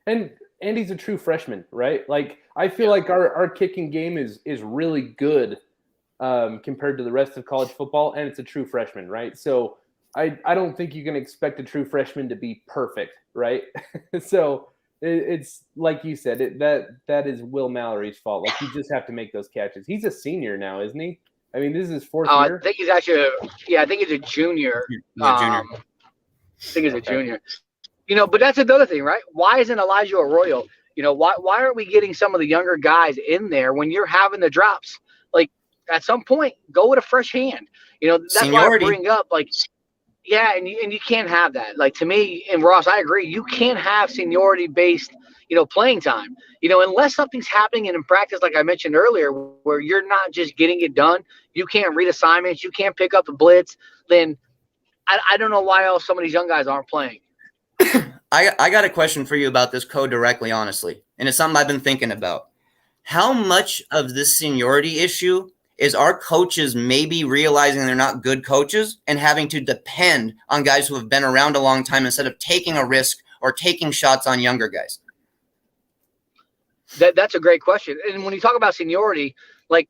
Speaker 2: And Andy's a true freshman, right? Like I feel like our kicking game is really good compared to the rest of college football, and it's a true freshman, right? So I don't think you can expect a true freshman to be perfect, right? So it's like you said, that is Will Mallory's fault. Like you just have to make those catches. He's a senior now, isn't he? I mean, this is his fourth year.
Speaker 3: I think he's actually I think he's a junior. I think he's a junior. But that's another thing, right? Why isn't Elijah Arroyo? Why aren't we getting some of the younger guys in there when you're having the drops? Like at some point, go with a fresh hand. That's
Speaker 1: Seniority.
Speaker 3: why I bring up and you can't have that. Like to me, and Ross, I agree. You can't have seniority based, playing time. Unless something's happening in practice, like I mentioned earlier, where you're not just getting it done. You can't read assignments. You can't pick up the blitz. Then I don't know why else some of these young guys aren't playing.
Speaker 1: I got a question for you about this code directly, honestly, and it's something I've been thinking about. How much of this seniority issue is our coaches maybe realizing they're not good coaches and having to depend on guys who have been around a long time instead of taking a risk or taking shots on younger guys?
Speaker 3: That's a great question. And when you talk about seniority, like,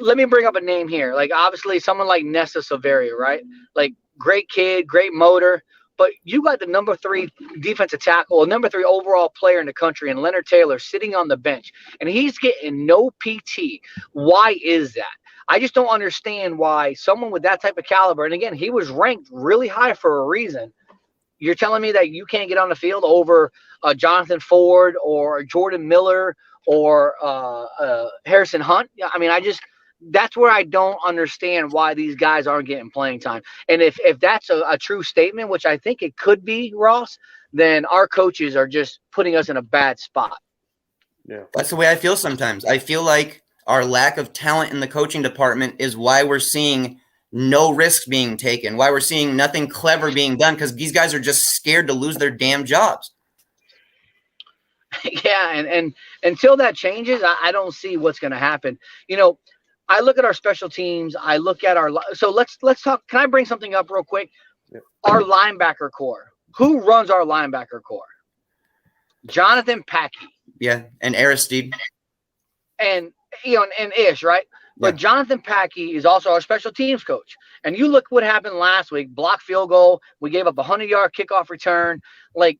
Speaker 3: let me bring up a name here. Like, obviously, someone like Nesta Silveria, right? Like, great kid, great motor. But you got the number 3 defensive tackle, number 3 overall player in the country, and Leonard Taylor sitting on the bench, and he's getting no PT. Why is that? I just don't understand why someone with that type of caliber, and again, he was ranked really high for a reason. You're telling me that you can't get on the field over Jonathan Ford or Jordan Miller or Harrison Hunt? I mean, that's where I don't understand why these guys aren't getting playing time. And if that's a true statement, which I think it could be, Ross, then our coaches are just putting us in a bad spot.
Speaker 2: Yeah,
Speaker 1: that's the way I feel sometimes. I feel like our lack of talent in the coaching department is why we're seeing no risks being taken, why we're seeing nothing clever being done, because these guys are just scared to lose their damn jobs.
Speaker 3: Yeah, and until that changes, I don't see what's going to happen. I look at our special teams. I look at so let's talk. Can I bring something up real quick?
Speaker 2: Yeah.
Speaker 3: Our linebacker core. Who runs our linebacker core? Jonathan Packey.
Speaker 1: Yeah, and Aristide.
Speaker 3: And Ish, right? But Jonathan Packey is also our special teams coach. And you look what happened last week. Block field goal. We gave up a 100-yard kickoff return. Like,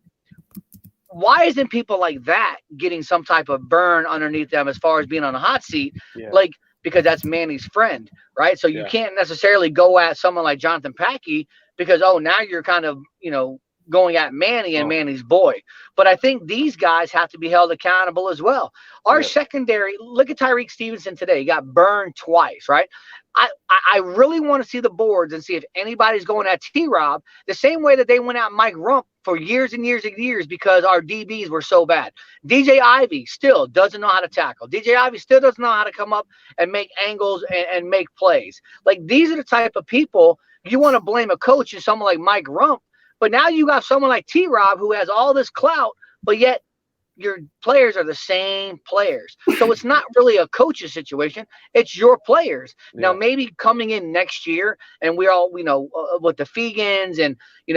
Speaker 3: why isn't people like that getting some type of burn underneath them as far as being on a hot seat?
Speaker 2: Yeah.
Speaker 3: Like, because that's Manny's friend, right? So you can't necessarily go at someone like Jonathan Packey because, now you're kind of, going at Manny and Manny's boy. But I think these guys have to be held accountable as well. Our secondary, look at Tyreek Stevenson today. He got burned twice, right? I really want to see the boards and see if anybody's going at T-Rob the same way that they went at Mike Rump for years and years and years because our DBs were so bad. DJ Ivy still doesn't know how to tackle. DJ Ivy still doesn't know how to come up and make angles and make plays. Like, these are the type of people you want to blame a coach and someone like Mike Rump. But now you got someone like T-Rob who has all this clout, but yet your players are the same players. So it's not really a coach's situation. It's your players. Yeah. Now, maybe coming in next year, and we're all, with the Fegans and,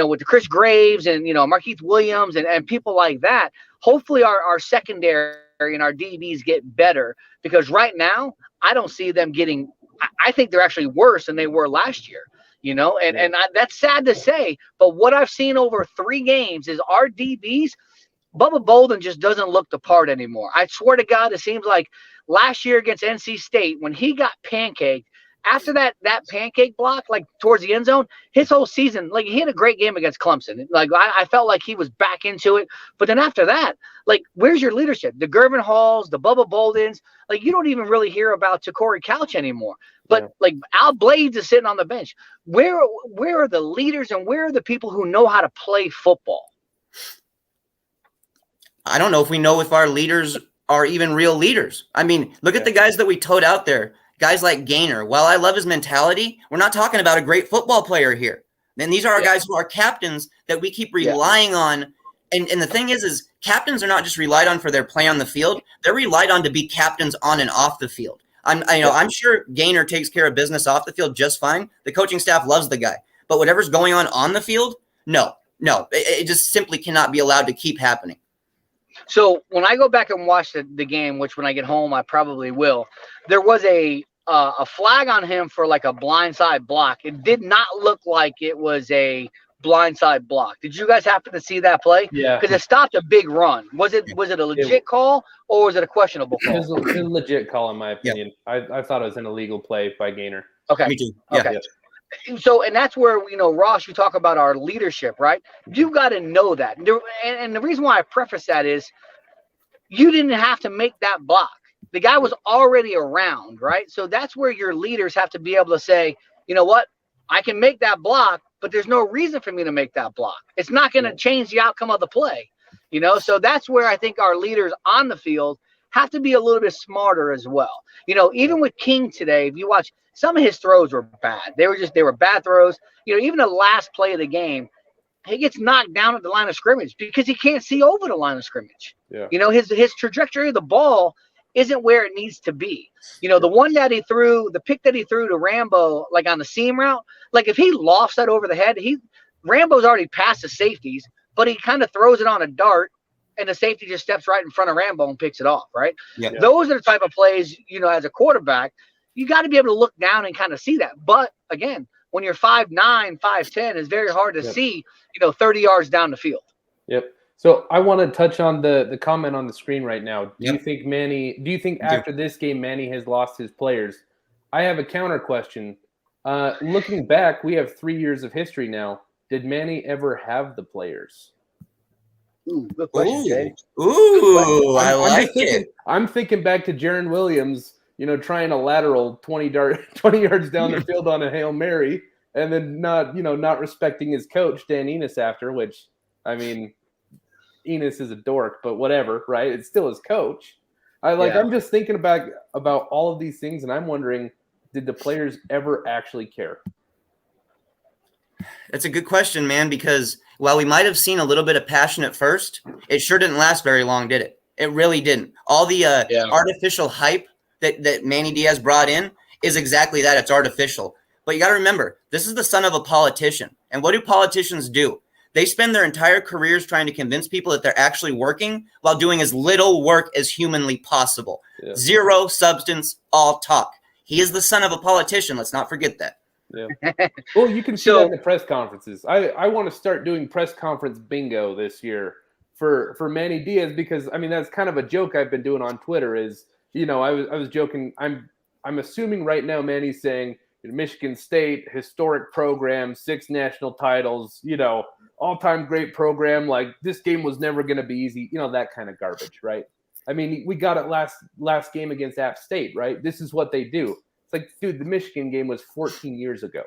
Speaker 3: with the Chris Graves and, Markeith Williams and people like that, hopefully our secondary and our DBs get better, because right now I don't see them getting – I think they're actually worse than they were last year. That's sad to say, but what I've seen over 3 games is our DBs, Bubba Bolden just doesn't look the part anymore. I swear to God, it seems like last year against NC State, when he got pancaked, after that pancake block, like towards the end zone, his whole season, like, he had a great game against Clemson. Like, I felt like he was back into it. But then after that, like, where's your leadership? The Gervin Halls, the Bubba Boldens, like, you don't even really hear about Takori Couch anymore. But like, Al Blades is sitting on the bench. Where are the leaders and where are the people who know how to play football?
Speaker 1: I don't know if we know if our leaders are even real leaders. I mean, look at the guys that we towed out there. Guys like Gaynor. While I love his mentality, we're not talking about a great football player here. And these are our guys who are captains that we keep relying on. And the thing is captains are not just relied on for their play on the field. They're relied on to be captains on and off the field. I'm sure Gaynor takes care of business off the field just fine. The coaching staff loves the guy. But whatever's going on the field, no, it just simply cannot be allowed to keep happening.
Speaker 3: So when I go back and watch the game, which when I get home I probably will, there was a flag on him for like a blindside block. It did not look like it was a blindside block. Did you guys happen to see that play?
Speaker 2: Yeah.
Speaker 3: Because it stopped a big run. Was it a legit call or was it a questionable call?
Speaker 2: It was a legit call in my opinion. I thought it was an illegal play by Gaynor.
Speaker 3: Okay.
Speaker 1: Me too.
Speaker 3: Okay.
Speaker 1: Yeah.
Speaker 3: So, and that's where, Ross, you talk about our leadership, right? You've got to know that. And the reason why I preface that is you didn't have to make that block. The guy was already around, right? So that's where your leaders have to be able to say, you know what? I can make that block, but there's no reason for me to make that block. It's not going to change the outcome of the play, So that's where I think our leaders on the field have to be a little bit smarter as well. Even with King today, if you watch, some of his throws were bad. They were bad throws. Even the last play of the game, he gets knocked down at the line of scrimmage because he can't see over the line of scrimmage.
Speaker 2: Yeah.
Speaker 3: His trajectory of the ball isn't where it needs to be. The one that he threw, the pick that he threw to Rambo, like on the seam route, like if he lofts that over the head, Rambo's already past the safeties, but he kind of throws it on a dart and the safety just steps right in front of Rambo and picks it off, right?
Speaker 1: Yeah.
Speaker 3: Those are the type of plays, as a quarterback, you got to be able to look down and kind of see that. But again, when you're 5'9", 5'10", it's very hard to see, 30 yards down the field.
Speaker 2: Yep. So I want to touch on the comment on the screen right now. Do you think after this game, Manny has lost his players? I have a counter question. Looking back, we have 3 years of history now. Did Manny ever have the players?
Speaker 3: Ooh, good question, Jay.
Speaker 1: I like it.
Speaker 2: I'm thinking back to Jaron Williams, trying to lateral 20 yards down the field on a Hail Mary, and then not respecting his coach, Dan Enos, after, which, I mean, Enos is a dork, but whatever, right? It's still his coach. I'm just thinking about all of these things, and I'm wondering, did the players ever actually care?
Speaker 1: That's a good question, man, because while we might have seen a little bit of passion at first, it sure didn't last very long, did it? It really didn't. All the artificial hype that Manny Diaz brought in is exactly that. It's artificial. But you got to remember, this is the son of a politician. And what do politicians do? They spend their entire careers trying to convince people that they're actually working while doing as little work as humanly possible. Yeah. Zero substance, all talk. He is the son of a politician. Let's not forget that.
Speaker 2: Yeah. Well, you can see that in the press conferences. I want to start doing press conference bingo this year for Manny Diaz, because I mean that's kind of a joke I've been doing on Twitter. Is I was joking. I'm assuming right now Manny's saying Michigan State, historic program, 6 national titles, all-time great program. Like this game was never going to be easy. That kind of garbage, right? I mean, we got it last game against App State, right? This is what they do. It's like, dude, the Michigan game was 14 years ago.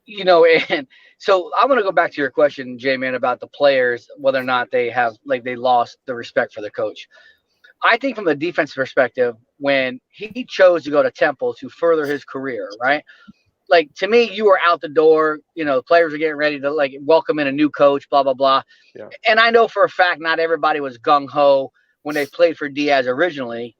Speaker 3: And so I want to go back to your question, J-Man, about the players, whether or not they lost the respect for the coach. I think from a defensive perspective, when he chose to go to Temple to further his career, right? Like, to me, you were out the door, players were getting ready to welcome in a new coach, blah, blah, blah. Yeah. And I know for a fact, not everybody was gung-ho when they played for Diaz originally,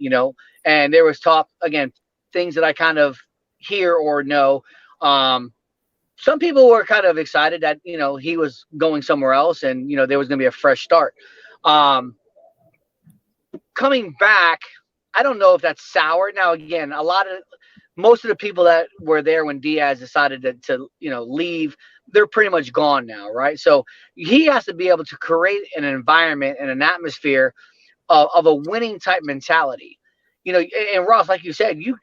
Speaker 3: and there was talk, again, things that I kind of hear or know. Some people were kind of excited that, he was going somewhere else and, there was going to be a fresh start. Coming back, I don't know if that's sour. Now, again, most of the people that were there when Diaz decided to leave, they're pretty much gone now, right? So he has to be able to create an environment and an atmosphere of a winning type mentality. And Ross, like you said, you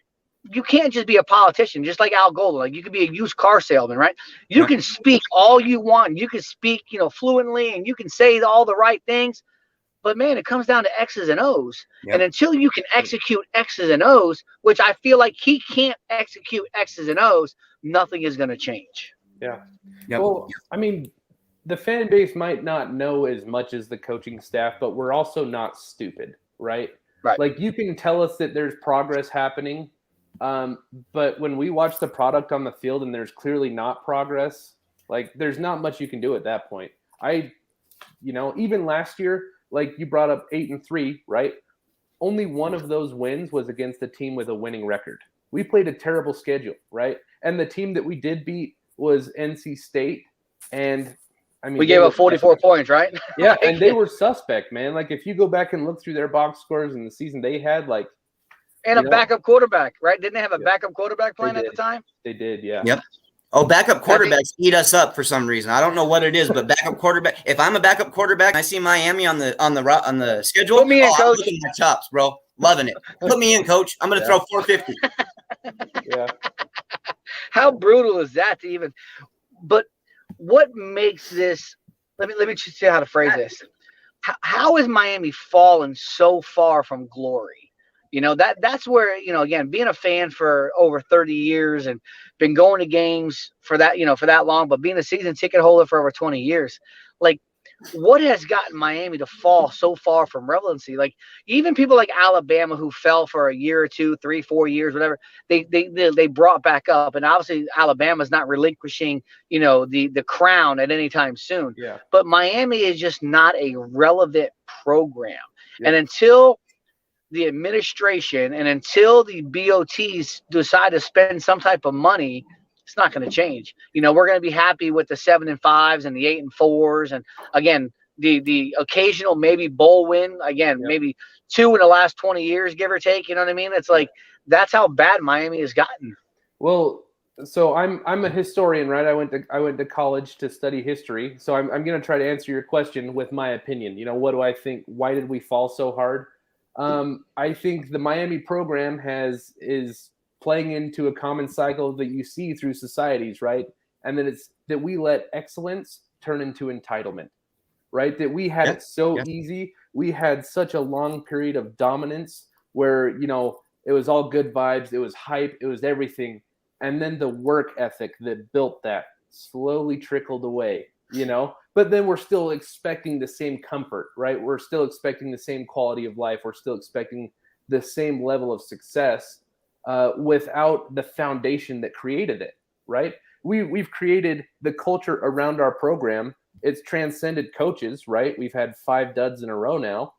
Speaker 3: can't just be a politician, just like Al Golden. Like, you could be a used car salesman, right? You can speak all you want. You can speak, fluently, and you can say all the right things. But, man, it comes down to X's and O's. Yep. And until you can execute X's and O's, which I feel like he can't execute X's and O's, nothing is going to change.
Speaker 2: Yeah. Yep. Well, I mean, the fan base might not know as much as the coaching staff, but we're also not stupid, right?
Speaker 3: Right.
Speaker 2: Like, you can tell us that there's progress happening, but when we watch the product on the field and there's clearly not progress, like, there's not much you can do at that point. Even last year, like you brought up 8-3, right? Only one of those wins was against a team with a winning record. We played a terrible schedule, right? And the team that we did beat was NC State. And I mean,
Speaker 3: we gave up 44 points, right?
Speaker 2: Yeah, and they were suspect, man. Like, if you go back and look through their box scores in the season they had, like,
Speaker 3: and a backup quarterback, right? Didn't they have a backup quarterback playing at the time?
Speaker 2: They did, yeah.
Speaker 1: Yep. Oh, backup quarterbacks eat us up for some reason. I don't know what it is, but backup quarterback. If I'm a backup quarterback and I see Miami on the schedule,
Speaker 3: put me in, coach.
Speaker 1: I'm looking at my chops, bro. Loving it. Put me in, coach. I'm gonna throw 450.
Speaker 2: Yeah.
Speaker 3: How brutal is that to even? But what makes this? Let me just see how to phrase this. How is Miami fallen so far from glory? That's where, again, being a fan for over 30 years and been going to games for that long, but being a season ticket holder for over 20 years, like, what has gotten Miami to fall so far from relevancy? Like, even people like Alabama, who fell for a year or 2, 3, 4 years, whatever, they brought back up. And obviously Alabama's not relinquishing, the crown at any time soon.
Speaker 2: Yeah.
Speaker 3: But Miami is just not a relevant program.
Speaker 2: Yeah.
Speaker 3: And until the administration and until the BOTs decide to spend some type of money, it's not going to change. We're going to be happy with the 7-5s and the 8-4s. And again, the occasional maybe bowl win, again, maybe 2 in the last 20 years, give or take. You know what I mean? It's like, that's how bad Miami has gotten.
Speaker 2: Well, so I'm a historian, right? I went to college to study history. So I'm going to try to answer your question with my opinion. What do I think? Why did we fall so hard? I think the Miami program is playing into a common cycle that you see through societies, right? And then it's that we let excellence turn into entitlement, right? That we had it so easy. We had such a long period of dominance where, it was all good vibes. It was hype. It was everything. And then the work ethic that built that slowly trickled away, But then we're still expecting the same comfort, right? We're still expecting the same quality of life. We're still expecting the same level of success without the foundation that created it, right? We've created the culture around our program. It's transcended coaches, right? We've had 5 duds in a row now.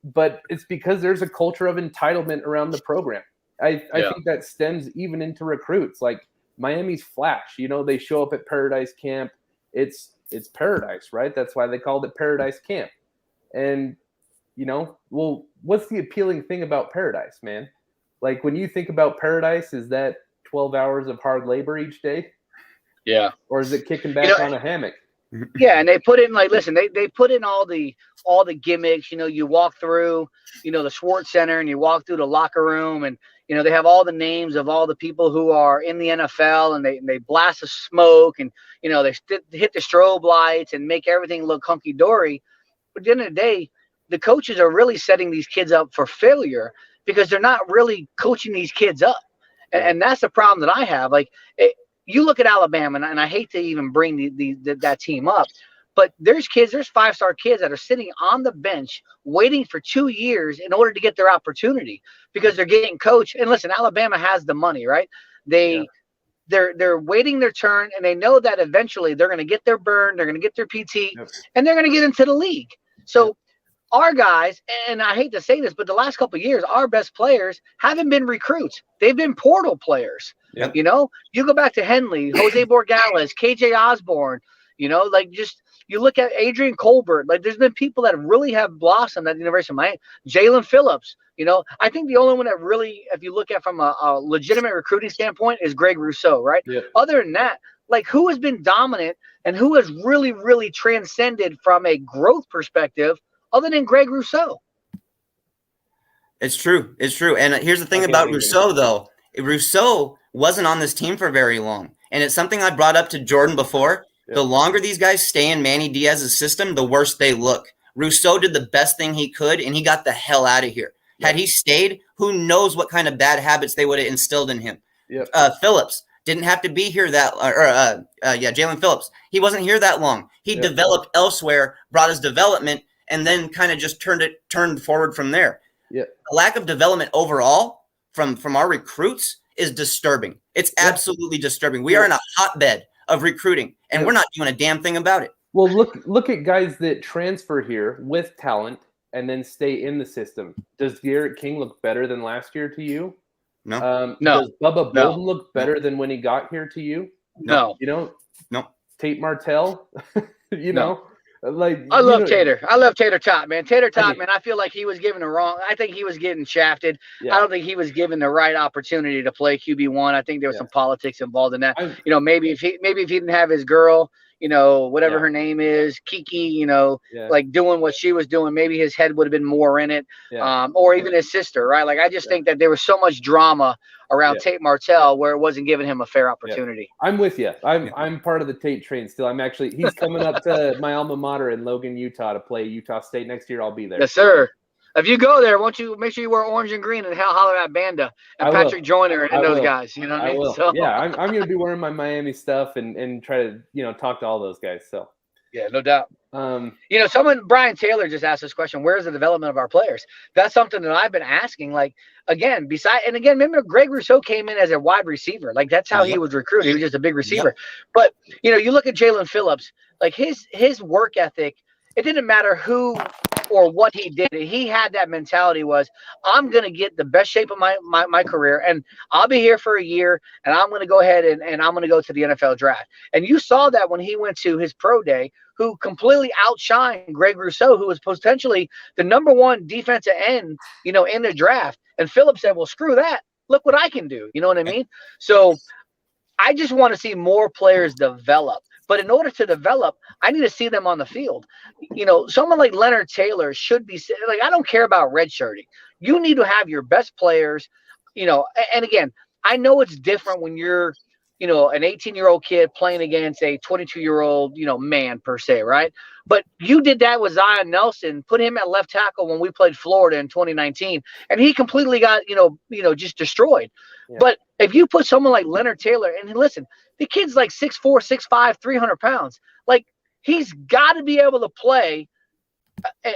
Speaker 2: But it's because there's a culture of entitlement around the program. I think that stems even into recruits. Like, Miami's flash, they show up at Paradise Camp. It's paradise, right? That's why they called it Paradise Camp. And, well, what's the appealing thing about Paradise, man? Like, when you think about Paradise, is that 12 hours of hard labor each day?
Speaker 3: Yeah.
Speaker 2: Or is it kicking back on a hammock?
Speaker 3: Yeah, and they put in, like, listen, they put in all the gimmicks. You walk through, the Schwartz Center, and you walk through the locker room, and they have all the names of all the people who are in the NFL, and they blast the smoke, and they hit the strobe lights and make everything look hunky dory. But at the end of the day, the coaches are really setting these kids up for failure because they're not really coaching these kids up, and that's the problem that I have. Like, you look at Alabama, and I hate to even bring that team up, but there's 5-star kids that are sitting on the bench waiting for 2 years in order to get their opportunity because they're getting coached. And listen, Alabama has the money, right? They're waiting their turn, and they know that eventually they're going to get their burn, they're going to get their PT, and they're going to get into the league. So our guys, and I hate to say this, but the last couple of years, our best players haven't been recruits. They've been portal players.
Speaker 2: Yep.
Speaker 3: You go back to Henley, Jose Borgales, KJ Osborne, you look at Adrian Colbert. Like, there's been people that really have blossomed at the University of Miami. Jalen Phillips. I think the only one that really, if you look at from a legitimate recruiting standpoint, is Greg Rousseau, right?
Speaker 2: Yeah.
Speaker 3: Other than that, like, who has been dominant and who has really, really transcended from a growth perspective other than Greg Rousseau?
Speaker 1: It's true. It's true. And here's the thing about Rousseau, though. Rousseau wasn't on this team for very long. And it's something I brought up to Jordan before. Yep. The longer these guys stay in Manny Diaz's system, the worse they look. Rousseau did the best thing he could, and he got the hell out of here. Yep. Had he stayed, who knows what kind of bad habits they would have instilled in him.
Speaker 2: Yep.
Speaker 1: Phillips didn't have to be here Jalen Phillips. He wasn't here that long. He developed elsewhere, brought his development, and then kind of just turned forward from there.
Speaker 2: Yeah.
Speaker 1: The lack of development overall from our recruits is disturbing. It's absolutely disturbing. We are in a hotbed of recruiting, and we're not doing a damn thing about it.
Speaker 2: Well, look at guys that transfer here with talent and then stay in the system. Does Garrett King look better than last year to you?
Speaker 1: No.
Speaker 3: No.
Speaker 2: Does Bubba
Speaker 3: No.
Speaker 2: Bolden look better than when he got here to you?
Speaker 3: No.
Speaker 2: You know?
Speaker 1: No.
Speaker 2: Tate Martell? know? Like
Speaker 3: I love Tater. I love Tater Tot, man. Tater Tot,
Speaker 2: I mean,
Speaker 3: man, I feel like he was given the wrong. I think he was getting shafted.
Speaker 2: Yeah.
Speaker 3: I don't think he was given the right opportunity to play QB1. I think there was some politics involved in that. Maybe if he didn't have his girl, whatever her name is, Kiki, like doing what she was doing, maybe his head would have been more in it.
Speaker 2: Yeah.
Speaker 3: Or even his sister, right? Like I just think that there was so much drama around Tate Martell where it wasn't giving him a fair opportunity.
Speaker 2: I'm with you. I'm part of the Tate train still. He's coming up to my alma mater in Logan, Utah to play Utah State next year. I'll be there.
Speaker 3: Yes, sir. If you go there, won't you make sure you wear orange and green and holler at Banda and Patrick Joyner and those guys? You know what I mean?
Speaker 2: Will.
Speaker 3: So,
Speaker 2: yeah, I'm going to be wearing my Miami stuff and try to talk to all those guys. So
Speaker 3: yeah, no doubt. Brian Taylor just asked this question: where's the development of our players? That's something that I've been asking. Like again, remember Greg Rousseau came in as a wide receiver. Like that's how he was recruited. He was just a big receiver. But you look at Jalen Phillips, like his work ethic. It didn't matter who or what he did. He had that mentality was, I'm going to get the best shape of my career, and I'll be here for a year, and I'm going to go ahead and I'm going to go to the NFL draft. And you saw that when he went to his pro day, who completely outshined Greg Rousseau, who was potentially the number one defensive end, in the draft. And Phillips said, well, screw that. Look what I can do. You know what I mean? So I just want to see more players develop. But in order to develop, I need to see them on the field. Someone like Leonard Taylor should be like, I don't care about redshirting. You need to have your best players, and again, I know it's different when you're, an 18-year-old kid playing against a 22-year-old, man per se, right? But you did that with Zion Nelson, put him at left tackle when we played Florida in 2019, and he completely got, just destroyed. Yeah. But if you put someone like Leonard Taylor, and listen, the kid's like 6'4", 6'5", 300 pounds. Like, he's got to be able to play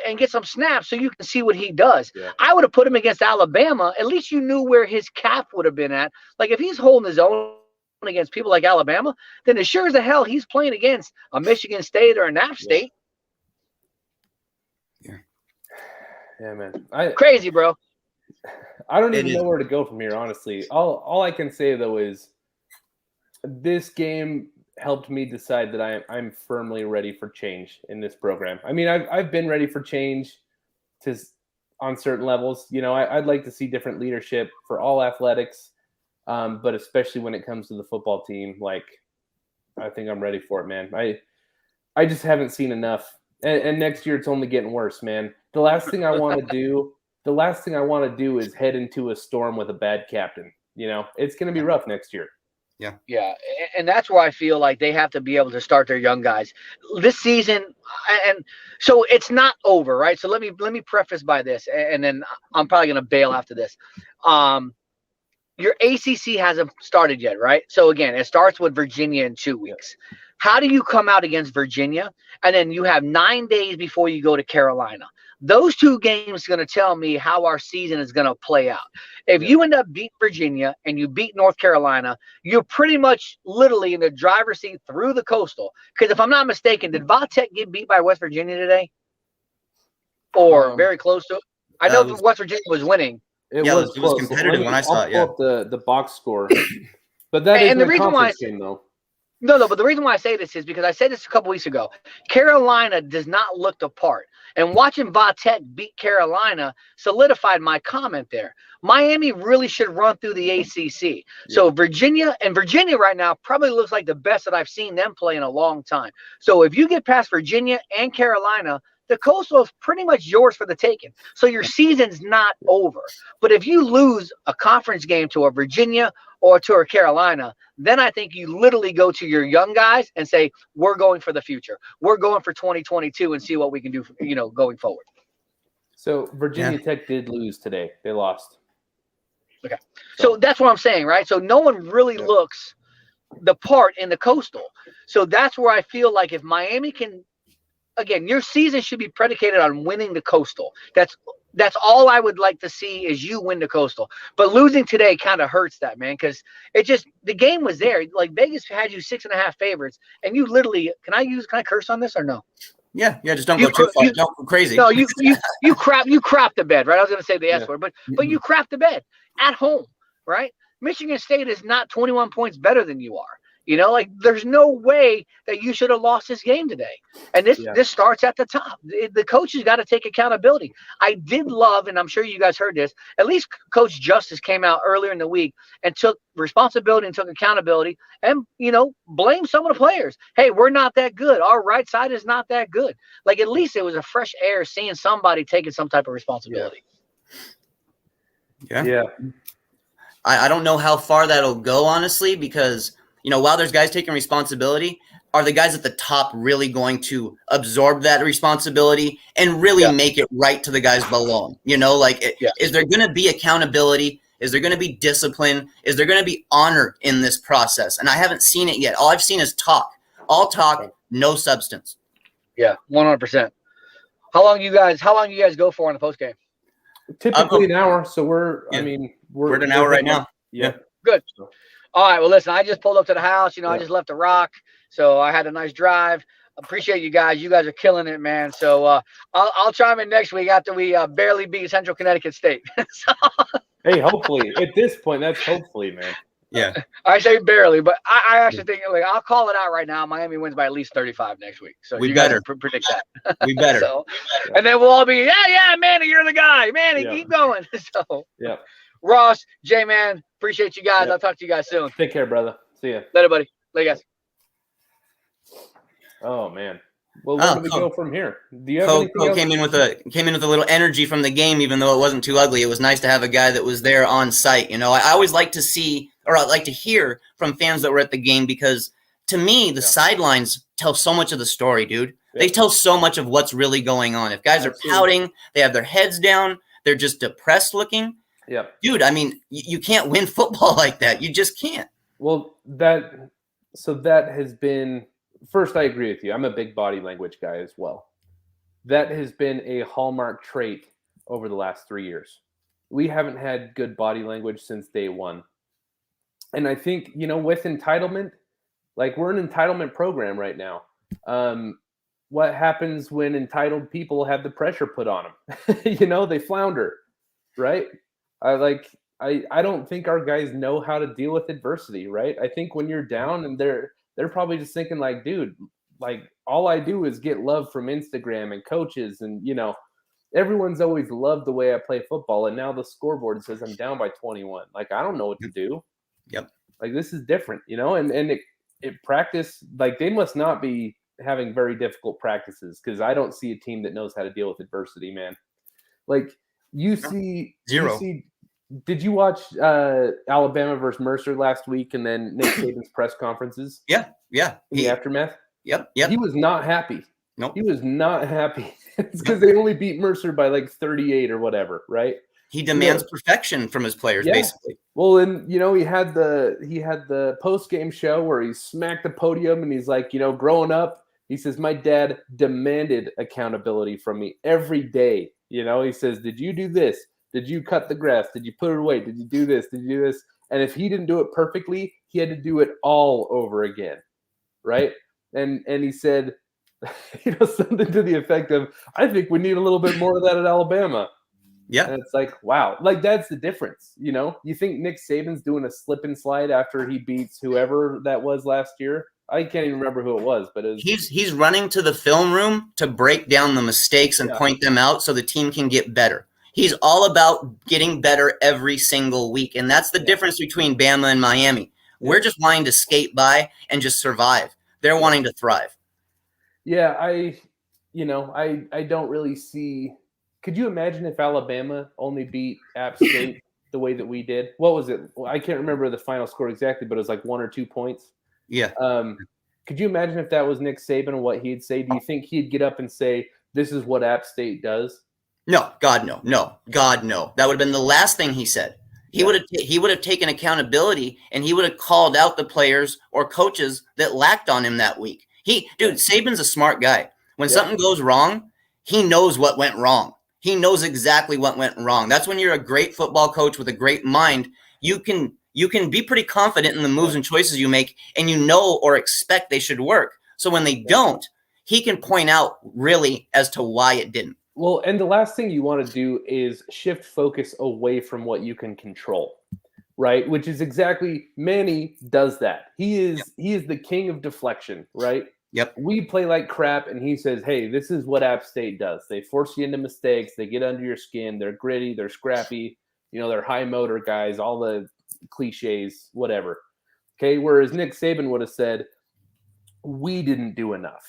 Speaker 3: and get some snaps so you can see what he does. Yeah. I would have put him against Alabama. At least you knew where his cap would have been at. Like, if he's holding his own against people like Alabama, then as sure as the hell he's playing against a Michigan State or a App State.
Speaker 2: Yeah, man.
Speaker 3: Crazy, bro.
Speaker 2: I don't even know where to go from here, honestly. All I can say, though, is this game helped me decide that I'm firmly ready for change in this program. I mean, I've been ready for change on certain levels. I'd like to see different leadership for all athletics, but especially when it comes to the football team, like I think I'm ready for it, man. I just haven't seen enough, and next year it's only getting worse, man. The last thing I want to do is head into a storm with a bad captain. It's going to be rough next year.
Speaker 3: Yeah. And that's where I feel like they have to be able to start their young guys this season. And so it's not over, right? So let me preface by this, and then I'm probably going to bail after this. Your ACC hasn't started yet, right? So again, it starts with Virginia in 2 weeks. How do you come out against Virginia? And then you have 9 days before you go to Carolina. Those two games are going to tell me how our season is going to play out. If you end up beating Virginia and you beat North Carolina, you're pretty much literally in the driver's seat through the Coastal. Because if I'm not mistaken, did Va-Tech get beat by West Virginia today? Or very close to it? I know West Virginia was winning.
Speaker 2: It was competitive when I saw it. I'll pull up the box score. But that is the conference game, though.
Speaker 3: No, but the reason why I say this is because I said this a couple weeks ago. Carolina does not look the part. And watching Va-Tech beat Carolina solidified my comment there. Miami really should run through the ACC. Yeah. So Virginia right now probably looks like the best that I've seen them play in a long time. So if you get past Virginia and Carolina, the Coastal is pretty much yours for the taking. So your season's not over. But if you lose a conference game to a Virginia or to a Carolina, then I think you literally go to your young guys and say, we're going for the future. We're going for 2022 and see what we can do, going forward.
Speaker 2: So Virginia Tech did lose today. They lost.
Speaker 3: Okay. So that's what I'm saying, right? So no one really looks the part in the Coastal. So that's where I feel like if Miami can again, your season should be predicated on winning the Coastal. That's all I would like to see is you win the Coastal. But losing today kind of hurts that, man, because the game was there. Like Vegas had you 6.5 favorites, and you literally can I curse on this or no?
Speaker 1: Yeah, just don't go too far. Don't go crazy.
Speaker 3: No, you crap the bed, right? I was gonna say the S word, but you crap the bed at home, right? Michigan State is not 21 points better than you are. Like there's no way that you should have lost this game today. And this starts at the top. The coaches got to take accountability. I did love, and I'm sure you guys heard this, at least Coach Justice came out earlier in the week and took responsibility and took accountability and, blame some of the players. Hey, we're not that good. Our right side is not that good. Like at least it was a fresh air seeing somebody taking some type of responsibility.
Speaker 1: Yeah. I don't know how far that'll go, honestly, because while there's guys taking responsibility, are the guys at the top really going to absorb that responsibility and really make it right to the guys below them? Is there going to be accountability? Is there going to be discipline? Is there going to be honor in this process? And I haven't seen it yet. All I've seen is talk. All talk, no substance.
Speaker 3: Yeah, 100%. How long you guys go for in the post game?
Speaker 2: Typically an hour. So we're at
Speaker 1: an hour right now.
Speaker 2: Yeah.
Speaker 3: Good. All right. Well, listen, I just pulled up to the house. I just left the Rock. So I had a nice drive. Appreciate you guys. You guys are killing it, man. So I'll chime in next week after we barely beat Central Connecticut State.
Speaker 2: Hey, hopefully. At this point, that's hopefully, man.
Speaker 1: Yeah.
Speaker 3: I say barely, but I actually think I'll call it out right now. Miami wins by at least 35 next week. So
Speaker 1: we
Speaker 3: you
Speaker 1: better
Speaker 3: guys predict that.
Speaker 1: We better.
Speaker 3: And then we'll all be, yeah, Manny, you're the guy. Manny, keep going. So
Speaker 2: yeah.
Speaker 3: Ross, J-Man, appreciate you guys. I'll talk to you guys soon.
Speaker 2: Take care, brother. See ya.
Speaker 3: Later, buddy. Later, guys.
Speaker 2: Oh man. Well, where do we go from here? Do you have anything else?
Speaker 1: came in with a little energy from the game, even though it wasn't too ugly. It was nice to have a guy that was there on site. I always like to see, or I like to hear from fans that were at the game, because to me, the sidelines tell so much of the story, dude. Yeah. They tell so much of what's really going on. If guys are pouting, they have their heads down, they're just depressed looking.
Speaker 2: Yeah,
Speaker 1: dude. I mean, you can't win football like that. You just can't.
Speaker 2: Well, that has been. First, I agree with you. I'm a big body language guy as well. That has been a hallmark trait over the last 3 years. We haven't had good body language since day one. And I think, with entitlement, like we're an entitlement program right now. What happens when entitled people have the pressure put on them? They flounder, right? I don't think our guys know how to deal with adversity, right? I think when you're down and they're probably just thinking like, dude, like all I do is get love from Instagram and coaches. And, everyone's always loved the way I play football. And now the scoreboard says I'm down by 21. Like, I don't know what to do.
Speaker 1: Yep.
Speaker 2: Like, this is different, and it practice, like they must not be having very difficult practices, because I don't see a team that knows how to deal with adversity, man. Like you see
Speaker 1: zero.
Speaker 2: Did you watch Alabama versus Mercer last week, and then Nick Saban's press conferences?
Speaker 1: Yeah.
Speaker 2: In the aftermath?
Speaker 1: Yep.
Speaker 2: He was not happy.
Speaker 1: Nope.
Speaker 2: He was not happy. It's because they only beat Mercer by like 38 or whatever, right?
Speaker 1: He demands perfection from his players, basically.
Speaker 2: Well, and he had the post-game show where he smacked the podium and he's like, growing up, he says, my dad demanded accountability from me every day. He says, did you do this? Did you cut the grass? Did you put it away? Did you do this? Did you do this? And if he didn't do it perfectly, he had to do it all over again, right? And he said, something to the effect of, I think we need a little bit more of that at Alabama.
Speaker 1: Yeah.
Speaker 2: And it's like, wow, like that's the difference. You think Nick Saban's doing a slip and slide after he beats whoever that was last year? I can't even remember who it was, but
Speaker 1: he's running to the film room to break down the mistakes and point them out so the team can get better. He's all about getting better every single week. And that's the difference between Bama and Miami. We're just wanting to skate by and just survive. They're wanting to thrive.
Speaker 2: Yeah, I don't really see. Could you imagine if Alabama only beat App State the way that we did? What was it? I can't remember the final score exactly, but it was like 1 or 2 points.
Speaker 1: Yeah.
Speaker 2: Could you imagine if that was Nick Saban and what he'd say? Do you think he'd get up and say, this is what App State does?
Speaker 1: No, God, no. No, God, no. That would have been the last thing he said. He would have taken accountability, and he would have called out the players or coaches that lacked on him that week. Saban's a smart guy. When something goes wrong, he knows what went wrong. He knows exactly what went wrong. That's when you're a great football coach with a great mind. You can be pretty confident in the moves and choices you make, and you know or expect they should work. So when they don't, he can point out really as to why it didn't.
Speaker 2: Well, and the last thing you want to do is shift focus away from what you can control, right? Which is exactly Manny does that. He is the king of deflection, right?
Speaker 1: Yep.
Speaker 2: We play like crap, and he says, "Hey, this is what App State does. They force you into mistakes. They get under your skin. They're gritty. They're scrappy. They're high motor guys. All the cliches, whatever." Okay. Whereas Nick Saban would have said, "We didn't do enough."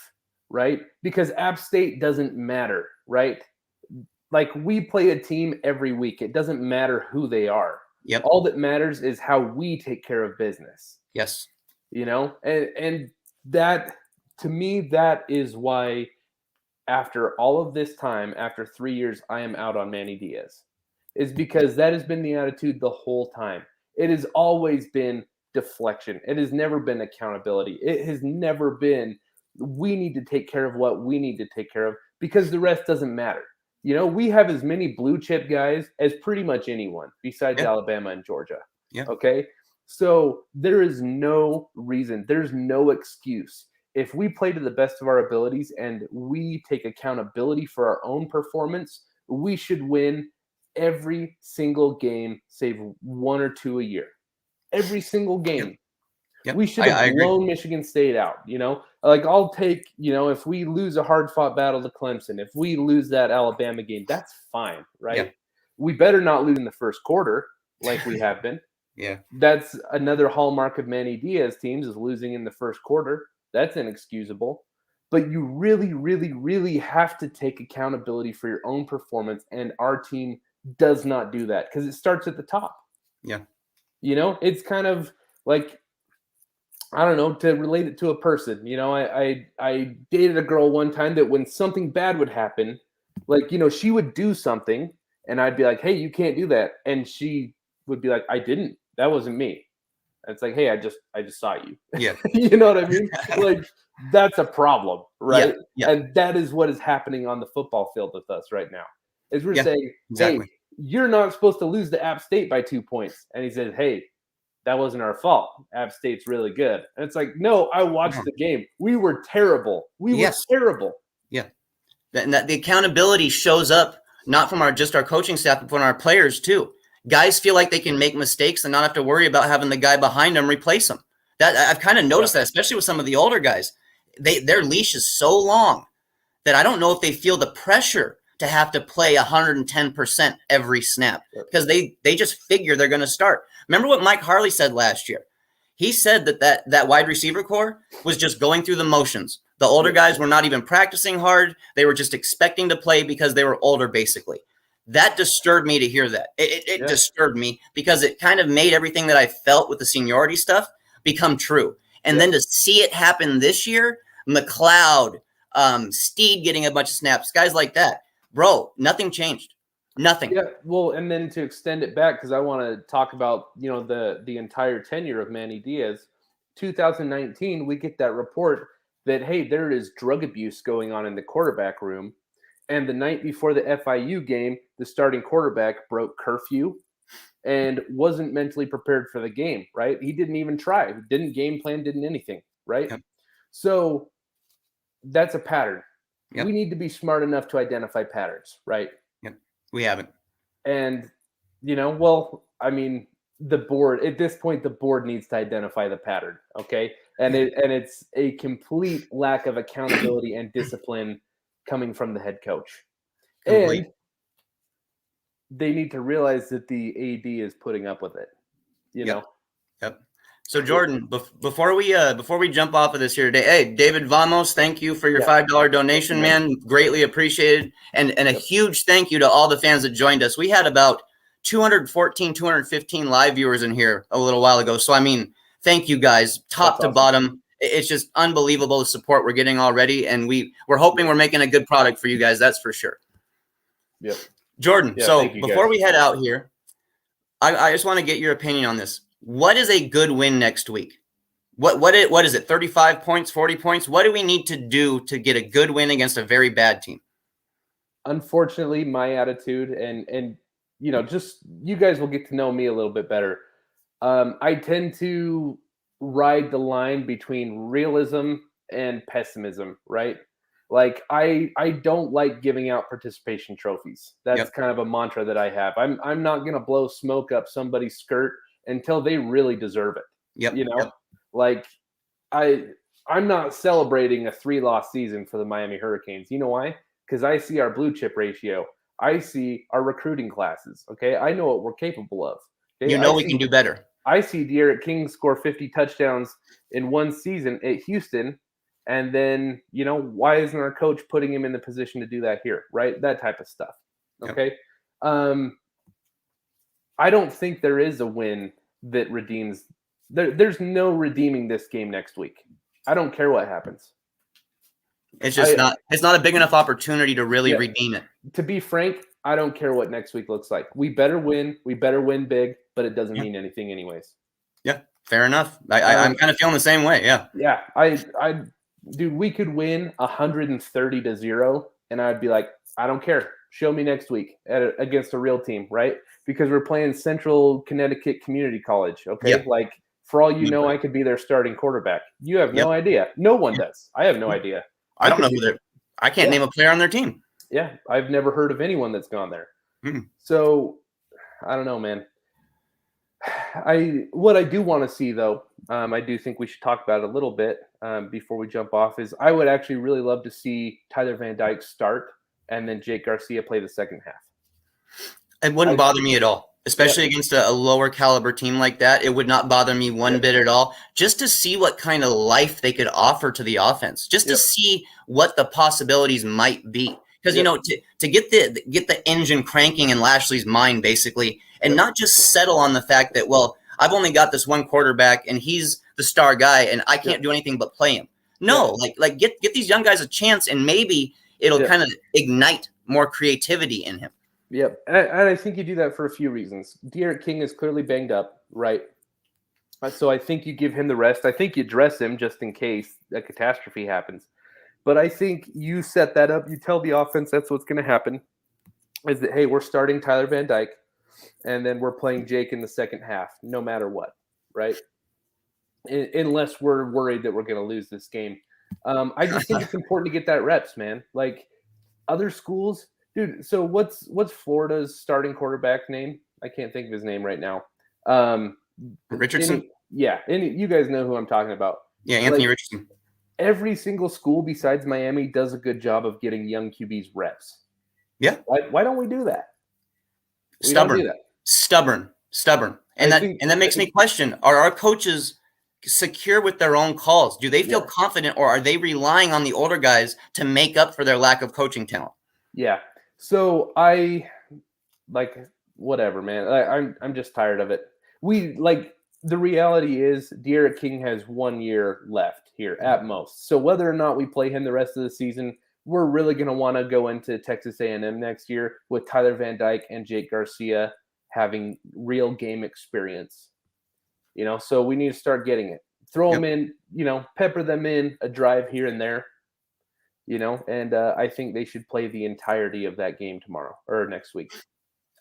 Speaker 2: Right? Because App State doesn't matter, right? Like, we play a team every week. It doesn't matter who they are.
Speaker 1: Yep.
Speaker 2: All that matters is how we take care of business.
Speaker 1: Yes.
Speaker 2: And that, to me, that is why after all of this time, after 3 years, I am out on Manny Diaz. Is because that has been the attitude the whole time. It has always been deflection. It has never been accountability. It has never been, we need to take care of what we need to take care of, because the rest doesn't matter. We have as many blue chip guys as pretty much anyone besides Alabama and Georgia.
Speaker 1: Yeah.
Speaker 2: Okay. So there is no reason, there's no excuse. If we play to the best of our abilities and we take accountability for our own performance, we should win every single game, save 1 or 2 a year. Every single game.
Speaker 1: Yep.
Speaker 2: We should have blown Michigan State out. Like, I'll take, if we lose a hard fought battle to Clemson, if we lose that Alabama game, that's fine, right?
Speaker 1: Yep.
Speaker 2: We better not lose in the first quarter like we have been.
Speaker 1: Yeah.
Speaker 2: That's another hallmark of Manny Diaz teams, is losing in the first quarter. That's inexcusable. But you really, really, really have to take accountability for your own performance, and our team does not do that because it starts at the top.
Speaker 1: Yeah.
Speaker 2: It's kind of like, I don't know, to relate it to a person. I dated a girl one time that when something bad would happen, like, she would do something and I'd be like, "Hey, you can't do that." And she would be like, "I didn't. That wasn't me." And it's like, "Hey, I just saw you."
Speaker 1: Yeah.
Speaker 2: You know what I mean? Like, that's a problem, right?
Speaker 1: Yeah.
Speaker 2: And that is what is happening on the football field with us right now. Is we're saying,
Speaker 1: exactly.
Speaker 2: "Hey, you're not supposed to lose to App State by 2 points." And he said, "Hey, that wasn't our fault. App State's really good." And it's like, no, I watched the game. We were terrible. We were terrible.
Speaker 1: Yeah. And that the accountability shows up not from our coaching staff, but from our players too. Guys feel like they can make mistakes and not have to worry about having the guy behind them replace them. That I've kind of noticed that, especially with some of the older guys. Their leash is so long that I don't know if they feel the pressure to have to play 110% every snap, because they just figure they're going to start. Remember what Mike Harley said last year? He said that wide receiver core was just going through the motions. The older guys were not even practicing hard. They were just expecting to play because they were older, basically. That disturbed me to hear that. It disturbed me, because it kind of made everything that I felt with the seniority stuff become true. And then to see it happen this year, McLeod, Steed getting a bunch of snaps, guys like that. Bro, nothing changed. Nothing.
Speaker 2: Yeah, well, and then to extend it back, because I want to talk about, the entire tenure of Manny Diaz. 2019, we get that report that, hey, there is drug abuse going on in the quarterback room. And the night before the FIU game, the starting quarterback broke curfew and wasn't mentally prepared for the game, right? He didn't even try. Didn't game plan, didn't anything, right? Yep. So that's a pattern. Yep. We need to be smart enough to identify patterns, right?
Speaker 1: Yep. We haven't.
Speaker 2: And, the board, at this point, the board needs to identify the pattern, okay? And it's a complete lack of accountability and discipline coming from the head coach. And they need to realize that the AD is putting up with it, you know?
Speaker 1: Yep. So Jordan, before we jump off of this here today, hey, David Vamos, thank you for your $5 donation, man. Greatly appreciated. And a huge thank you to all the fans that joined us. We had about 215 live viewers in here a little while ago. So, thank you guys, top to bottom. It's just unbelievable the support we're getting already. And we're hoping we're making a good product for you guys. That's for sure.
Speaker 2: Yep.
Speaker 1: Jordan, so before we head out here, I just want to get your opinion on this. What is a good win next week? What is it? 35 points, 40 points? What do we need to do to get a good win against a very bad team?
Speaker 2: Unfortunately, my attitude and just you guys will get to know me a little bit better. I tend to ride the line between realism and pessimism, right? Like I don't like giving out participation trophies. That's kind of a mantra that I have. I'm not gonna blow smoke up somebody's skirt until they really deserve it. Like I'm not celebrating a 3-loss season for the Miami Hurricanes. You know why? Because I see our blue chip ratio. I see our recruiting classes. Okay, I know what we're capable of. Okay?
Speaker 1: We can do better.
Speaker 2: I see De'Aaron King score 50 touchdowns in one season at Houston, and then why isn't our coach putting him in the position to do that here? Right, that type of stuff. Okay, I don't think there is a win that redeems. There's no redeeming this game next week. I don't care what happens.
Speaker 1: It's just it's not a big enough opportunity to really redeem it.
Speaker 2: To be frank, I don't care what next week looks like. We better win. We better win big, but it doesn't mean anything anyways.
Speaker 1: Yeah, fair enough. I'm kind of feeling the same way. Yeah.
Speaker 2: Yeah. Dude, we could win 130-0, and I'd be like, I don't care. Show me next week against a real team, right? Because we're playing Central Connecticut Community College. Okay.
Speaker 1: Yep.
Speaker 2: Like, for all you know, I could be their starting quarterback. You have no idea. No one does. I have no idea.
Speaker 1: I don't know who I can't name a player on their team.
Speaker 2: Yeah. I've never heard of anyone that's gone there.
Speaker 1: Mm-hmm.
Speaker 2: So I don't know, man. What I do want to see, though, I do think we should talk about it a little bit before we jump off, is I would actually really love to see Tyler Van Dyke start and then Jake Garcia play the second half.
Speaker 1: It wouldn't bother me at all, especially against a lower caliber team like that. It would not bother me one bit at all, just to see what kind of life they could offer to the offense, just to see what the possibilities might be. Because, to get the engine cranking in Lashley's mind, basically, and not just settle on the fact that, well, I've only got this one quarterback and he's the star guy and I can't do anything but play him. No, like get these young guys a chance, and maybe it'll kind of ignite more creativity in him.
Speaker 2: Yep. And I think you do that for a few reasons. De'Aaron King is clearly banged up, right? So I think you give him the rest. I think you dress him just in case a catastrophe happens. But I think you set that up. You tell the offense that's what's going to happen, is that, hey, we're starting Tyler Van Dyke, and then we're playing Jake in the second half, no matter what, right? Unless we're worried that we're going to lose this game. I just think it's important to get that reps, man. Like other schools, dude. So what's Florida's starting quarterback name? I can't think of his name right now.
Speaker 1: Richardson?
Speaker 2: You guys know who I'm talking about.
Speaker 1: Yeah, Anthony Richardson.
Speaker 2: Every single school besides Miami does a good job of getting young QBs reps.
Speaker 1: Yeah.
Speaker 2: Why don't we do that?
Speaker 1: Stubborn. And that makes me question, are our coaches secure with their own calls? Do they feel confident, or are they relying on the older guys to make up for their lack of coaching talent?
Speaker 2: Yeah. So whatever, man. I'm just tired of it. The reality is De'Aaron King has 1 year left here at most. So whether or not we play him the rest of the season, we're really going to want to go into Texas A&M next year with Tyler Van Dyke and Jake Garcia having real game experience. So we need to start getting it. Throw them in, pepper them in a drive here and there, and I think they should play the entirety of that game tomorrow or next week.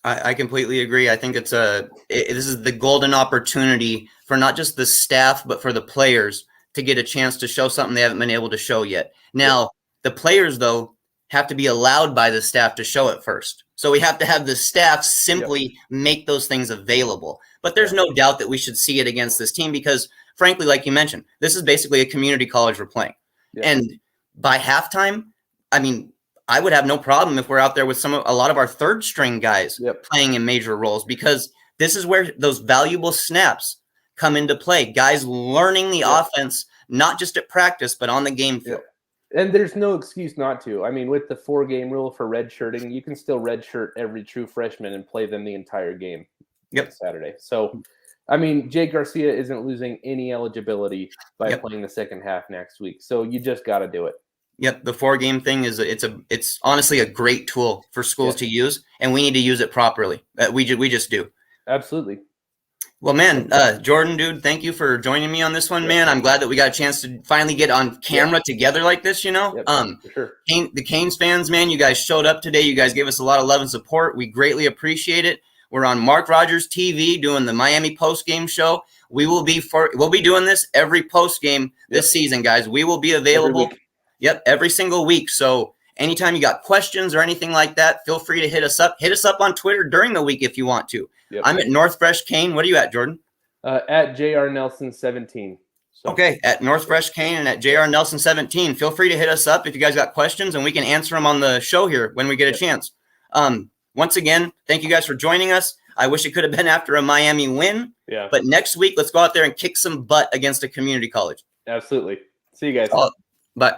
Speaker 1: I completely agree. I think this is the golden opportunity for not just the staff, but for the players to get a chance to show something they haven't been able to show yet. Now, the players, though, have to be allowed by the staff to show it first. So we have to have the staff simply make those things available. But there's no doubt that we should see it against this team because, frankly, like you mentioned, this is basically a community college we're playing. Yeah. And by halftime, I mean, I would have no problem if we're out there with a lot of our third string guys playing in major roles, because this is where those valuable snaps come into play. Guys learning the offense, not just at practice, but on the game field.
Speaker 2: And there's no excuse not to. I mean, with the 4-game rule for redshirting, you can still redshirt every true freshman and play them the entire game Saturday. So, I mean, Jake Garcia isn't losing any eligibility by playing the second half next week. So you just got to do it.
Speaker 1: Yep, the 4-game thing it's honestly a great tool for schools to use, and we need to use it properly. We just do.
Speaker 2: Absolutely.
Speaker 1: Well, man, Jordan, dude, thank you for joining me on this one, man. I'm glad that we got a chance to finally get on camera together like this, you know.
Speaker 2: For sure.
Speaker 1: The Canes fans, man, you guys showed up today. You guys gave us a lot of love and support. We greatly appreciate it. We're on Mark Rogers TV doing the Miami post-game show. We'll be doing this every post-game this season, guys. We will be available. Every single week. So anytime you got questions or anything like that, feel free to hit us up. Hit us up on Twitter during the week if you want to. I'm at North Fresh Kane. What are you at, Jordan?
Speaker 2: At JR Nelson 17. So.
Speaker 1: Okay, at North Fresh Kane and at JR Nelson 17. Feel free to hit us up if you guys got questions, and we can answer them on the show here when we get a chance. Once again, thank you guys for joining us. I wish it could have been after a Miami win.
Speaker 2: Yeah.
Speaker 1: But next week, let's go out there and kick some butt against a community college.
Speaker 2: Absolutely. See you guys.
Speaker 1: Bye.